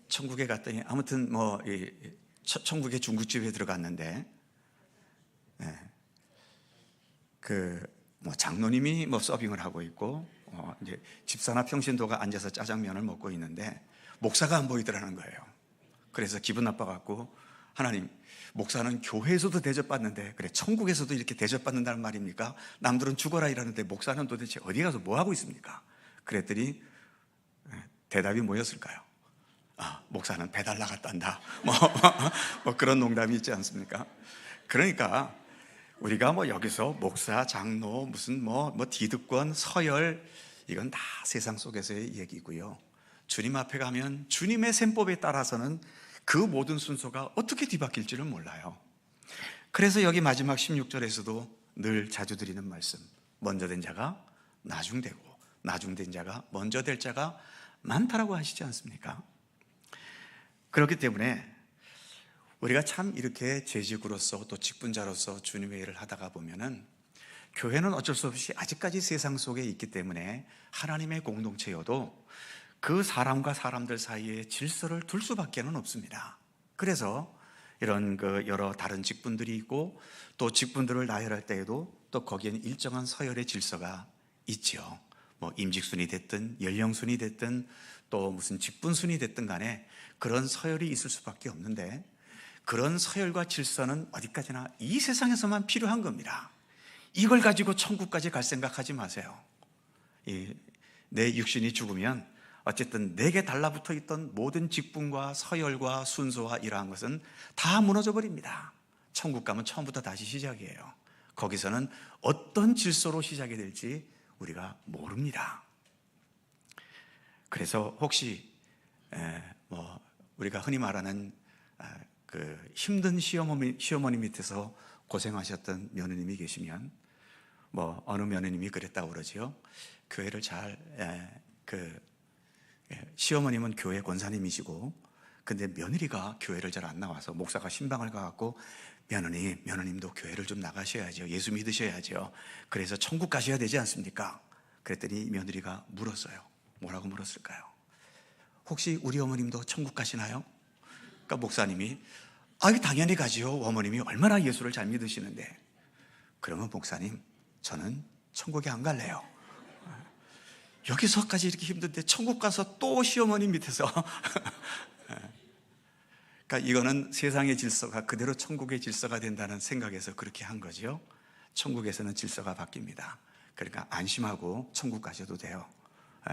천국에 갔더니 아무튼 천국의 중국집에 들어갔는데 장로님이 서빙을 하고 있고 이제 집사나 평신도가 앉아서 짜장면을 먹고 있는데 목사가 안 보이더라는 거예요. 그래서 기분 나빠갖고 하나님, 목사는 교회에서도 대접받는데 그래 천국에서도 이렇게 대접받는다는 말입니까? 남들은 죽어라 이러는데 목사는 도대체 어디 가서 뭐 하고 있습니까? 그랬더니 대답이 뭐였을까요? 목사는 배달 나갔단다. 그런 농담이 있지 않습니까? 그러니까 우리가 여기서 목사, 장로, 무슨 기득권, 서열, 이건 다 세상 속에서의 얘기고요. 주님 앞에 가면 주님의 셈법에 따라서는 그 모든 순서가 어떻게 뒤바뀔지를 몰라요. 그래서 여기 마지막 16절에서도 늘 자주 드리는 말씀, 먼저 된 자가 나중되고 나중된 자가 먼저 될 자가 많다라고 하시지 않습니까? 그렇기 때문에 우리가 참 이렇게 재직으로서 또 직분자로서 주님의 일을 하다가 보면은 교회는 어쩔 수 없이 아직까지 세상 속에 있기 때문에 하나님의 공동체여도 그 사람과 사람들 사이에 질서를 둘 수밖에는 없습니다. 그래서 이런 여러 다른 직분들이 있고 또 직분들을 나열할 때에도 또 거기에는 일정한 서열의 질서가 있죠. 임직순이 됐든 연령순이 됐든 또 무슨 직분순이 됐든 간에 그런 서열이 있을 수밖에 없는데 그런 서열과 질서는 어디까지나 이 세상에서만 필요한 겁니다. 이걸 가지고 천국까지 갈 생각하지 마세요. 내 육신이 죽으면 어쨌든 내게 달라붙어 있던 모든 직분과 서열과 순서와 이러한 것은 다 무너져 버립니다. 천국 가면 처음부터 다시 시작이에요. 거기서는 어떤 질서로 시작이 될지 우리가 모릅니다. 그래서 혹시 우리가 흔히 말하는 힘든 시어머니 밑에서 고생하셨던 며느님이 계시면 어느 며느님이 그랬다고 그러지요. 교회를 시어머님은 교회 권사님이시고 근데 며느리가 교회를 잘 안 나와서 목사가 신방을 가갖고 며느님도 교회를 좀 나가셔야죠. 예수 믿으셔야죠. 그래서 천국 가셔야 되지 않습니까? 그랬더니 며느리가 물었어요. 뭐라고 물었을까요? 혹시 우리 어머님도 천국 가시나요? 그러니까 목사님이 당연히 가지요. 어머님이 얼마나 예수를 잘 믿으시는데. 그러면 목사님, 저는 천국에 안 갈래요. 여기서까지 이렇게 힘든데 천국 가서 또 시어머니 밑에서 그러니까 이거는 세상의 질서가 그대로 천국의 질서가 된다는 생각에서 그렇게 한 거죠. 천국에서는 질서가 바뀝니다. 그러니까 안심하고 천국 가셔도 돼요.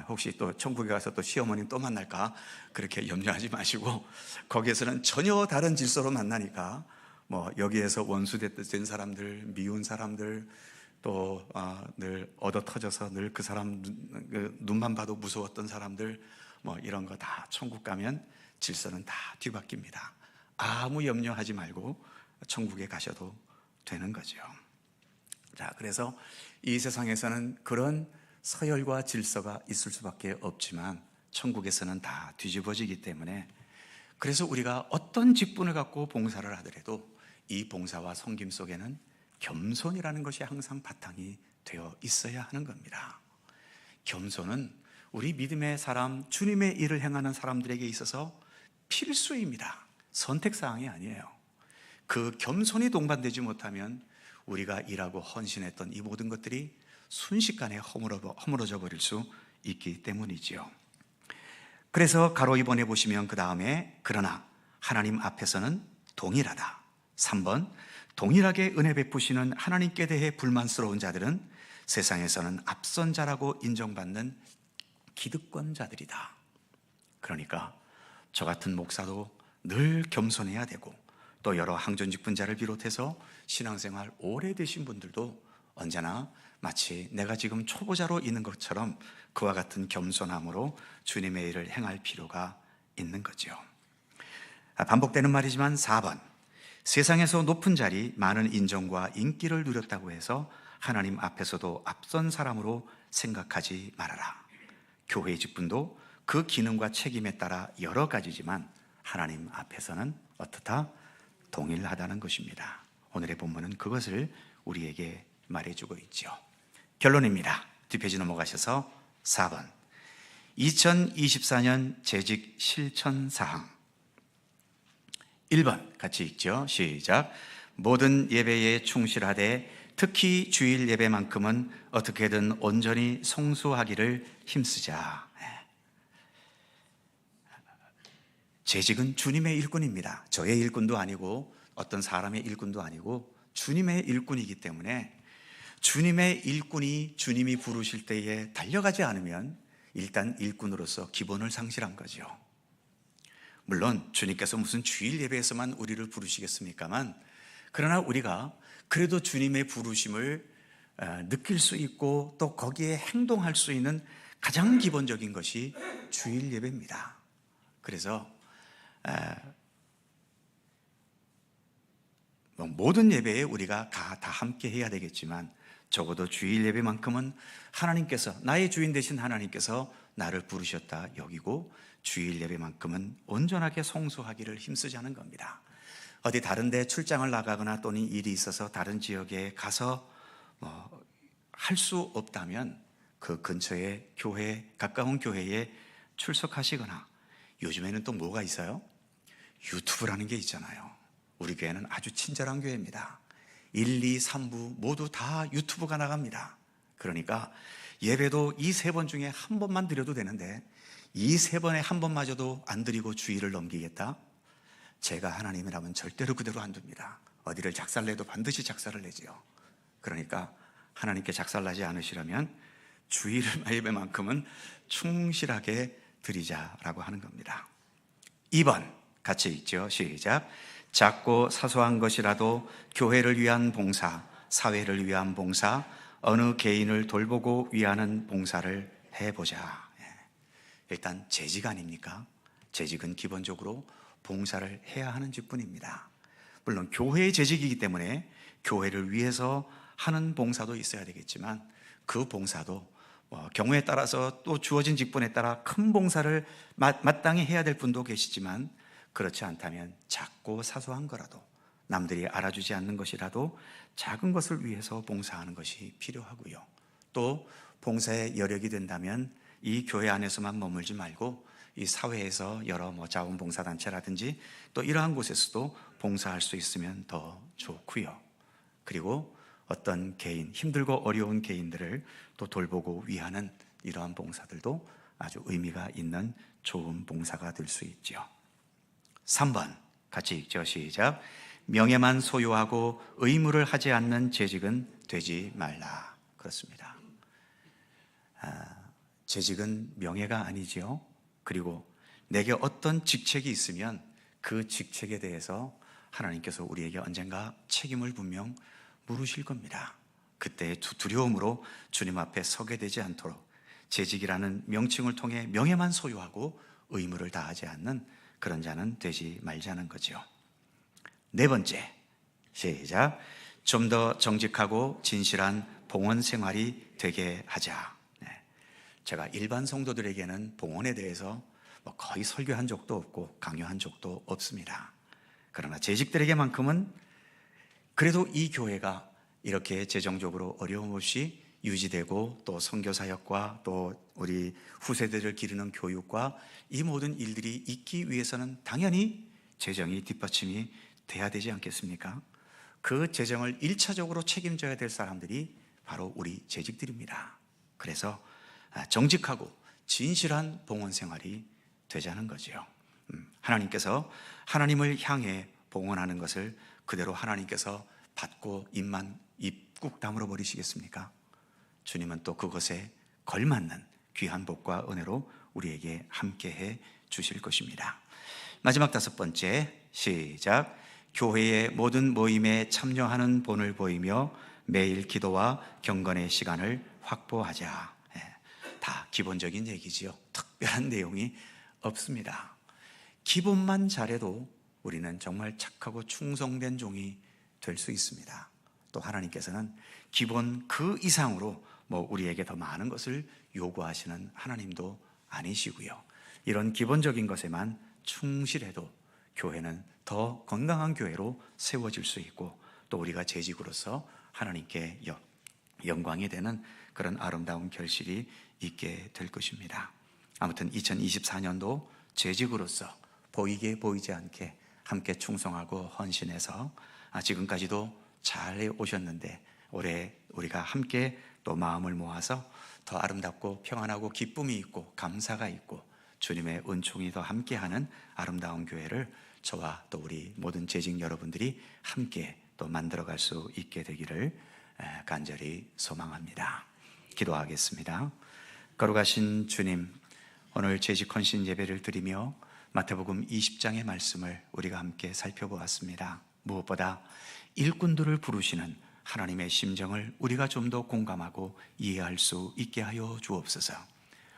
혹시 또 천국에 가서 또 시어머님 또 만날까 그렇게 염려하지 마시고 거기에서는 전혀 다른 질서로 만나니까 여기에서 원수된 사람들, 미운 사람들 또 늘 얻어 터져서 늘 그 사람 눈만 봐도 무서웠던 사람들 이런 거 다 천국 가면 질서는 다 뒤바뀝니다. 아무 염려하지 말고 천국에 가셔도 되는 거죠. 자, 그래서 이 세상에서는 그런 서열과 질서가 있을 수밖에 없지만 천국에서는 다 뒤집어지기 때문에 그래서 우리가 어떤 직분을 갖고 봉사를 하더라도 이 봉사와 섬김 속에는 겸손이라는 것이 항상 바탕이 되어 있어야 하는 겁니다. 겸손은 우리 믿음의 사람, 주님의 일을 행하는 사람들에게 있어서 필수입니다. 선택사항이 아니에요. 그 겸손이 동반되지 못하면 우리가 일하고 헌신했던 이 모든 것들이 순식간에 허물어져 버릴 수 있기 때문이지요. 그래서 가로 2번에 보시면 그 다음에 그러나 하나님 앞에서는 동일하다. 3번 동일하게 은혜 베푸시는 하나님께 대해 불만스러운 자들은 세상에서는 앞선 자라고 인정받는 기득권자들이다. 그러니까 저 같은 목사도 늘 겸손해야 되고 또 여러 항전직분자를 비롯해서 신앙생활 오래되신 분들도 언제나 마치 내가 지금 초보자로 있는 것처럼 그와 같은 겸손함으로 주님의 일을 행할 필요가 있는 거죠. 반복되는 말이지만 4번 세상에서 높은 자리, 많은 인정과 인기를 누렸다고 해서 하나님 앞에서도 앞선 사람으로 생각하지 말아라. 교회의 직분도 그 기능과 책임에 따라 여러 가지지만 하나님 앞에서는 어떻다? 동일하다는 것입니다. 오늘의 본문은 그것을 우리에게 말해주고 있죠. 결론입니다. 뒷페이지 넘어가셔서 4번 2024년 재직 실천 사항 1번 같이 읽죠. 시작. 모든 예배에 충실하되 특히 주일 예배만큼은 어떻게든 온전히 성수하기를 힘쓰자. 재직은 주님의 일꾼입니다. 저의 일꾼도 아니고 어떤 사람의 일꾼도 아니고 주님의 일꾼이기 때문에 주님의 일꾼이 주님이 부르실 때에 달려가지 않으면 일단 일꾼으로서 기본을 상실한 거죠. 물론 주님께서 무슨 주일 예배에서만 우리를 부르시겠습니까만, 그러나 우리가 그래도 주님의 부르심을 느낄 수 있고 또 거기에 행동할 수 있는 가장 기본적인 것이 주일 예배입니다. 그래서 모든 예배에 우리가 다 함께 해야 되겠지만 적어도 주일 예배만큼은 하나님께서, 나의 주인 되신 하나님께서 나를 부르셨다 여기고 주일 예배만큼은 온전하게 성수하기를 힘쓰자는 겁니다. 어디 다른 데 출장을 나가거나 또는 일이 있어서 다른 지역에 가서 할 수 없다면 그 근처에 교회, 가까운 교회에 출석하시거나, 요즘에는 또 뭐가 있어요? 유튜브라는 게 있잖아요. 우리 교회는 아주 친절한 교회입니다. 1, 2, 3부 모두 다 유튜브가 나갑니다. 그러니까 예배도 이 3번 중에 한 번만 드려도 되는데 이 3번에 한 번마저도 안 드리고 주일을 넘기겠다? 제가 하나님이라면 절대로 그대로 안 둡니다. 어디를 작살내도 반드시 작살을 내지요. 그러니까 하나님께 작살나지 않으시려면 주일 예배만큼은 충실하게 드리자라고 하는 겁니다. 2번 같이 읽죠. 시작. 작고 사소한 것이라도 교회를 위한 봉사, 사회를 위한 봉사, 어느 개인을 돌보고 위하는 봉사를 해보자. 일단 재직 아닙니까? 재직은 기본적으로 봉사를 해야 하는 직분입니다. 물론 교회의 재직이기 때문에 교회를 위해서 하는 봉사도 있어야 되겠지만 그 봉사도 경우에 따라서 또 주어진 직분에 따라 큰 봉사를 마땅히 해야 될 분도 계시지만, 그렇지 않다면 작고 사소한 거라도, 남들이 알아주지 않는 것이라도 작은 것을 위해서 봉사하는 것이 필요하고요. 또 봉사의 여력이 된다면 이 교회 안에서만 머물지 말고 이 사회에서 여러 자원봉사단체라든지 또 이러한 곳에서도 봉사할 수 있으면 더 좋고요. 그리고 어떤 개인, 힘들고 어려운 개인들을 또 돌보고 위하는 이러한 봉사들도 아주 의미가 있는 좋은 봉사가 될 수 있죠. 3번 같이 읽죠. 시작. 명예만 소유하고 의무를 하지 않는 재직은 되지 말라. 그렇습니다. 재직은 명예가 아니지요. 그리고 내게 어떤 직책이 있으면 그 직책에 대해서 하나님께서 우리에게 언젠가 책임을 분명 물으실 겁니다. 그때 두려움으로 주님 앞에 서게 되지 않도록 재직이라는 명칭을 통해 명예만 소유하고 의무를 다하지 않는 그런 자는 되지 말자는 거죠. 4번째, 시작. 좀 더 정직하고 진실한 봉헌 생활이 되게 하자. 제가 일반 성도들에게는 봉헌에 대해서 거의 설교한 적도 없고 강요한 적도 없습니다. 그러나 재직들에게만큼은 그래도 이 교회가 이렇게 재정적으로 어려움 없이 유지되고 또 선교사역과 또 우리 후세대를 기르는 교육과 이 모든 일들이 있기 위해서는 당연히 재정이 뒷받침이 돼야 되지 않겠습니까? 그 재정을 1차적으로 책임져야 될 사람들이 바로 우리 재직들입니다. 그래서 정직하고 진실한 봉헌 생활이 되자는 거죠. 하나님께서 하나님을 향해 봉헌하는 것을 그대로 하나님께서 받고 입 꾹 다물어 버리시겠습니까? 주님은 또 그것에 걸맞는 귀한 복과 은혜로 우리에게 함께해 주실 것입니다. 마지막 5번째, 시작. 교회의 모든 모임에 참여하는 본을 보이며 매일 기도와 경건의 시간을 확보하자. 다 기본적인 얘기지요. 특별한 내용이 없습니다. 기본만 잘해도 우리는 정말 착하고 충성된 종이 될 수 있습니다. 또 하나님께서는 기본 그 이상으로 우리에게 더 많은 것을 요구하시는 하나님도 아니시고요. 이런 기본적인 것에만 충실해도 교회는 더 건강한 교회로 세워질 수 있고 또 우리가 재직으로서 하나님께 영광이 되는 그런 아름다운 결실이 있게 될 것입니다. 아무튼 2024년도 재직으로서 보이게 보이지 않게 함께 충성하고 헌신해서 지금까지도 잘 오셨는데 올해 우리가 함께 또 마음을 모아서 더 아름답고 평안하고 기쁨이 있고 감사가 있고 주님의 은총이 더 함께하는 아름다운 교회를 저와 또 우리 모든 재직 여러분들이 함께 또 만들어갈 수 있게 되기를 간절히 소망합니다. 기도하겠습니다. 거룩하신 주님, 오늘 재직 헌신 예배를 드리며 마태복음 20장의 말씀을 우리가 함께 살펴보았습니다. 무엇보다 일꾼들을 부르시는 하나님의 심정을 우리가 좀 더 공감하고 이해할 수 있게 하여 주옵소서.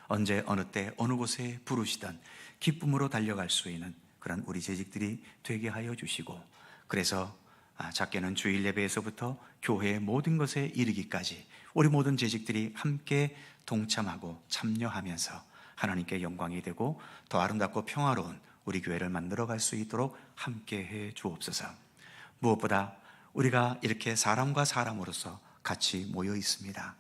언제 어느 때 어느 곳에 부르시던 기쁨으로 달려갈 수 있는 그런 우리 재직들이 되게 하여 주시고, 그래서 작게는 주일 예배에서부터 교회의 모든 것에 이르기까지 우리 모든 재직들이 함께 동참하고 참여하면서 하나님께 영광이 되고 더 아름답고 평화로운 우리 교회를 만들어갈 수 있도록 함께해 주옵소서. 무엇보다 우리가 이렇게 사람과 사람으로서 같이 모여 있습니다.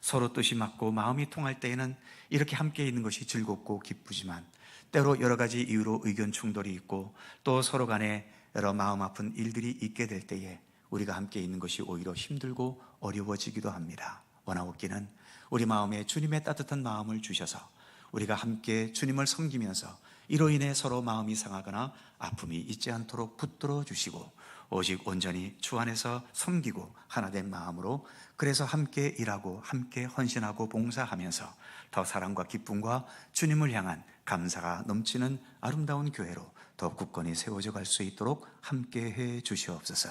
서로 뜻이 맞고 마음이 통할 때에는 이렇게 함께 있는 것이 즐겁고 기쁘지만, 때로 여러 가지 이유로 의견 충돌이 있고 또 서로 간에 여러 마음 아픈 일들이 있게 될 때에 우리가 함께 있는 것이 오히려 힘들고 어려워지기도 합니다. 원하옵기는 우리 마음에 주님의 따뜻한 마음을 주셔서 우리가 함께 주님을 섬기면서 이로 인해 서로 마음이 상하거나 아픔이 있지 않도록 붙들어 주시고, 오직 온전히 주 안에서 섬기고 하나된 마음으로, 그래서 함께 일하고 함께 헌신하고 봉사하면서 더 사랑과 기쁨과 주님을 향한 감사가 넘치는 아름다운 교회로 더 굳건히 세워져 갈 수 있도록 함께해 주시옵소서.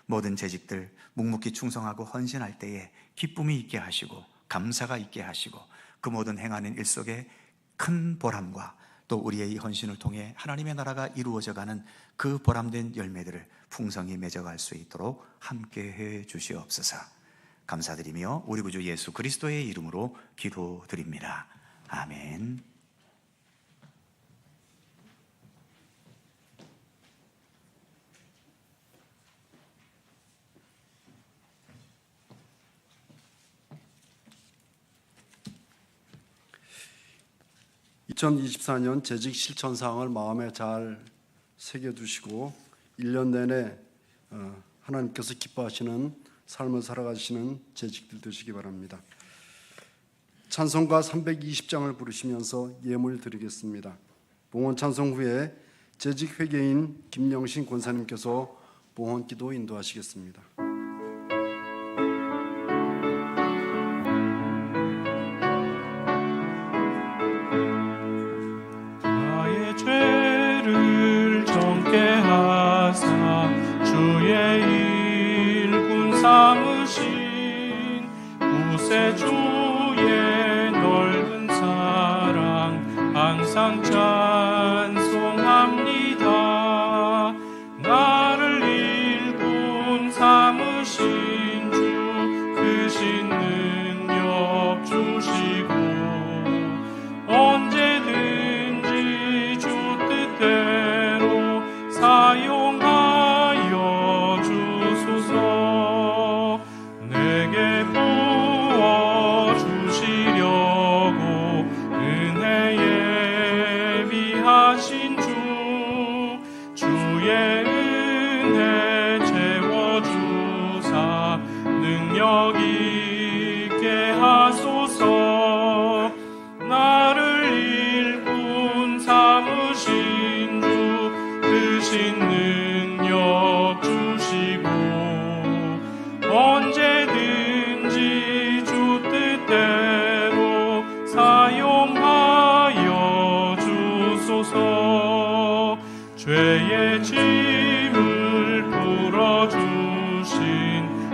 모든 재직들 묵묵히 충성하고 헌신할 때에 기쁨이 있게 하시고 감사가 있게 하시고, 그 모든 행하는 일 속에 큰 보람과 또 우리의 이 헌신을 통해 하나님의 나라가 이루어져가는 그 보람된 열매들을 풍성히 맺어갈 수 있도록 함께해 주시옵소서. 감사드리며 우리 구주 예수 그리스도의 이름으로 기도드립니다. 아멘. (2024년) 재직 실천 사항을 마음에 잘 새겨두시고 1년 내내 하나님께서 기뻐하시는 삶을 살아가시는 재직들 되시기 바랍니다. 찬송가 320장을 부르시면서 예물 드리겠습니다. 봉헌 찬송 후에 재직 회계인 김영신 권사님께서 봉헌 기도 인도하시겠습니다. 나의 죄를 정케 하사 주의 일꾼 삼으신 구세주의 넓은 사랑 항상 찬송합니다. 나를 일꾼 삼으신 주 크신 능력 주시고 언제든지 주 뜻대로 사용하여 주소서. 내게 부어 주시려고 은혜에 비하신 주 주의 은혜 채워주사 능력 있게 하소서. 나를 일꾼 삼으신 주 크신 능력 주시고 언제든지 주 뜻대로 사용하여 주소서. 죄의 짐을 풀어주신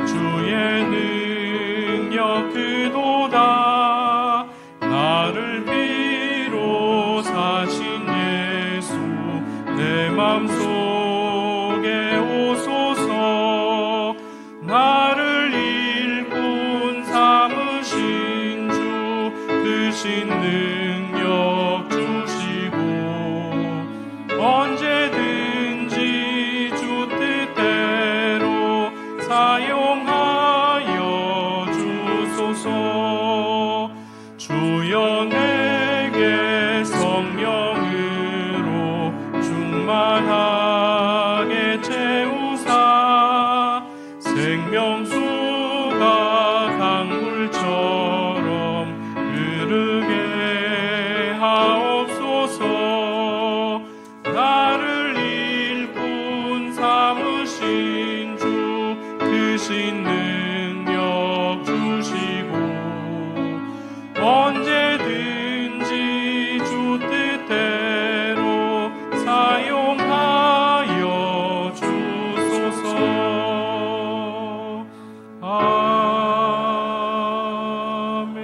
주의 능력 그도다. 나를 비로 사신 예수 내 맘속에 오소서. 나를 일꾼 삼으신 주 크신 능력 주시고 언제든지 주 뜻대로 사용하여 주소서. 주여 내게 충만하게 채우사 생명수가 강물처럼 흐르게 하옵소서. 나를 일꾼 삼으신 주 크신 능력 주시고 언제든지 주 뜻대로 사용하여 주소서. 아멘.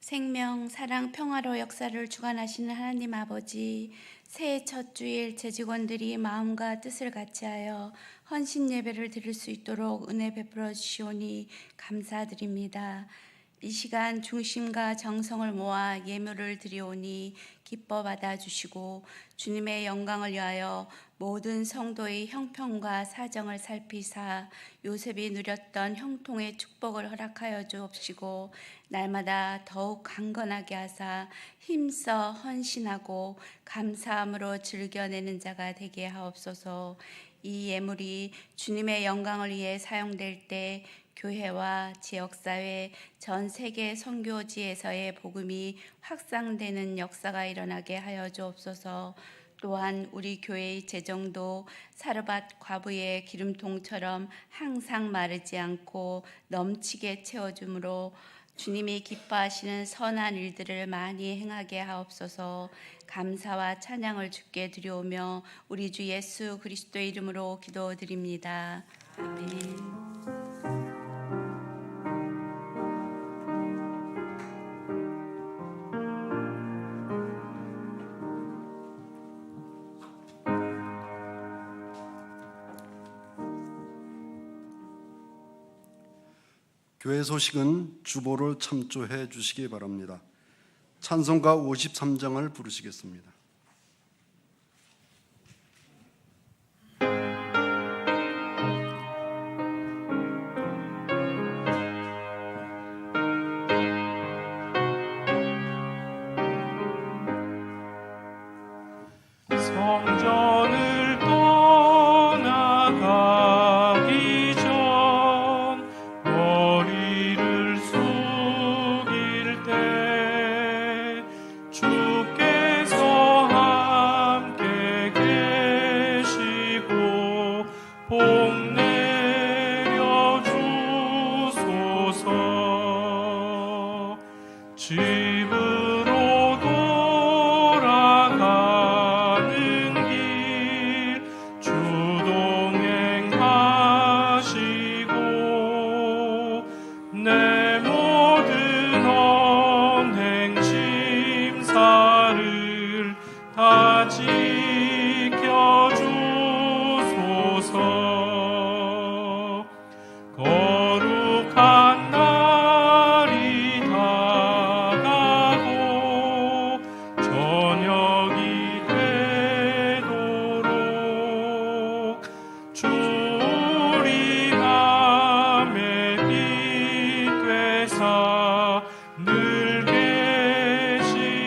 생명, 사랑, 평화로 역사를 주관하시는 하나님 아버지, 새해 첫 주일 재직원들이 마음과 뜻을 같이하여 헌신 예배를 드릴 수 있도록 은혜 베풀어 주시오니 감사드립니다. 이 시간 중심과 정성을 모아 예물을 드리오니 기뻐 받아주시고 주님의 영광을 위하여 모든 성도의 형편과 사정을 살피사 요셉이 누렸던 형통의 축복을 허락하여 주옵시고 날마다 더욱 강건하게 하사 힘써 헌신하고 감사함으로 즐겨내는 자가 되게 하옵소서. 이 예물이 주님의 영광을 위해 사용될 때 교회와 지역사회, 전 세계 선교지에서의 복음이 확산되는 역사가 일어나게 하여 주옵소서. 또한 우리 교회의 재정도 사르밧 과부의 기름통처럼 항상 마르지 않고 넘치게 채워줌으로 주님이 기뻐하시는 선한 일들을 많이 행하게 하옵소서. 감사와 찬양을 주께 드려오며 우리 주 예수 그리스도의 이름으로 기도드립니다. 아멘. 교회 소식은 주보를 참조해 주시기 바랍니다. 찬송가 53장을 부르시겠습니다. 성전을 떠나가기 전 머리를 숙일 때 주께서 함께 계시고 복 내려 주소서. 집으로 돌아가는 길 주동행하시고 내 모든 언행 심사를 다 지켜주소서. 거룩한 날이 다가고 저녁이 되도록 주 우리 맘에 빛 되사 늘 계시옵소서.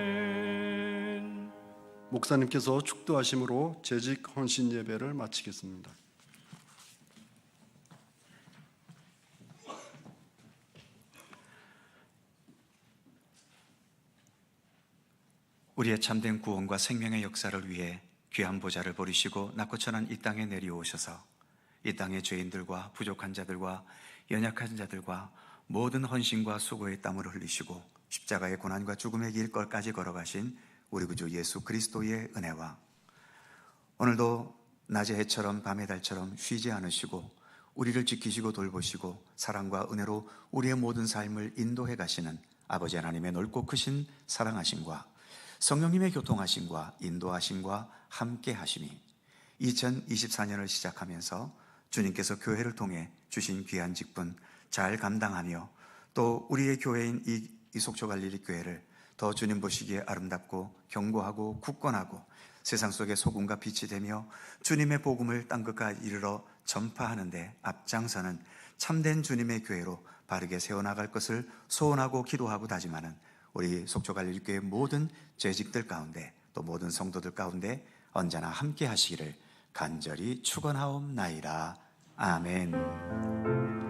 아멘. 목사님께서 축도하심으로 재직 헌신 예배를 마치겠습니다. 우리의 참된 구원과 생명의 역사를 위해 귀한 보좌를 버리시고 낮고 천한 이 땅에 내려오셔서 이 땅의 죄인들과 부족한 자들과 연약한 자들과 모든 헌신과 수고의 땀을 흘리시고 십자가의 고난과 죽음의 길거리까지 걸어가신 우리 구주 예수 그리스도의 은혜와 오늘도 낮의 해처럼 밤의 달처럼 쉬지 않으시고 우리를 지키시고 돌보시고 사랑과 은혜로 우리의 모든 삶을 인도해 가시는 아버지 하나님의 넓고 크신 사랑하심과 성령님의 교통하심과 인도하심과 함께 하심이 2024년을 시작하면서 주님께서 교회를 통해 주신 귀한 직분 잘 감당하며 또 우리의 교회인 이 속초갈릴리 교회를 더 주님 보시기에 아름답고 견고하고 굳건하고 세상 속의 소금과 빛이 되며 주님의 복음을 땅끝까지 이르러 전파하는 데 앞장서는 참된 주님의 교회로 바르게 세워나갈 것을 소원하고 기도하고 다짐하는 우리 속초갈릴리 교회 모든 재직들 가운데 또 모든 성도들 가운데 언제나 함께 하시기를 간절히 축원하옵나이다. 아멘.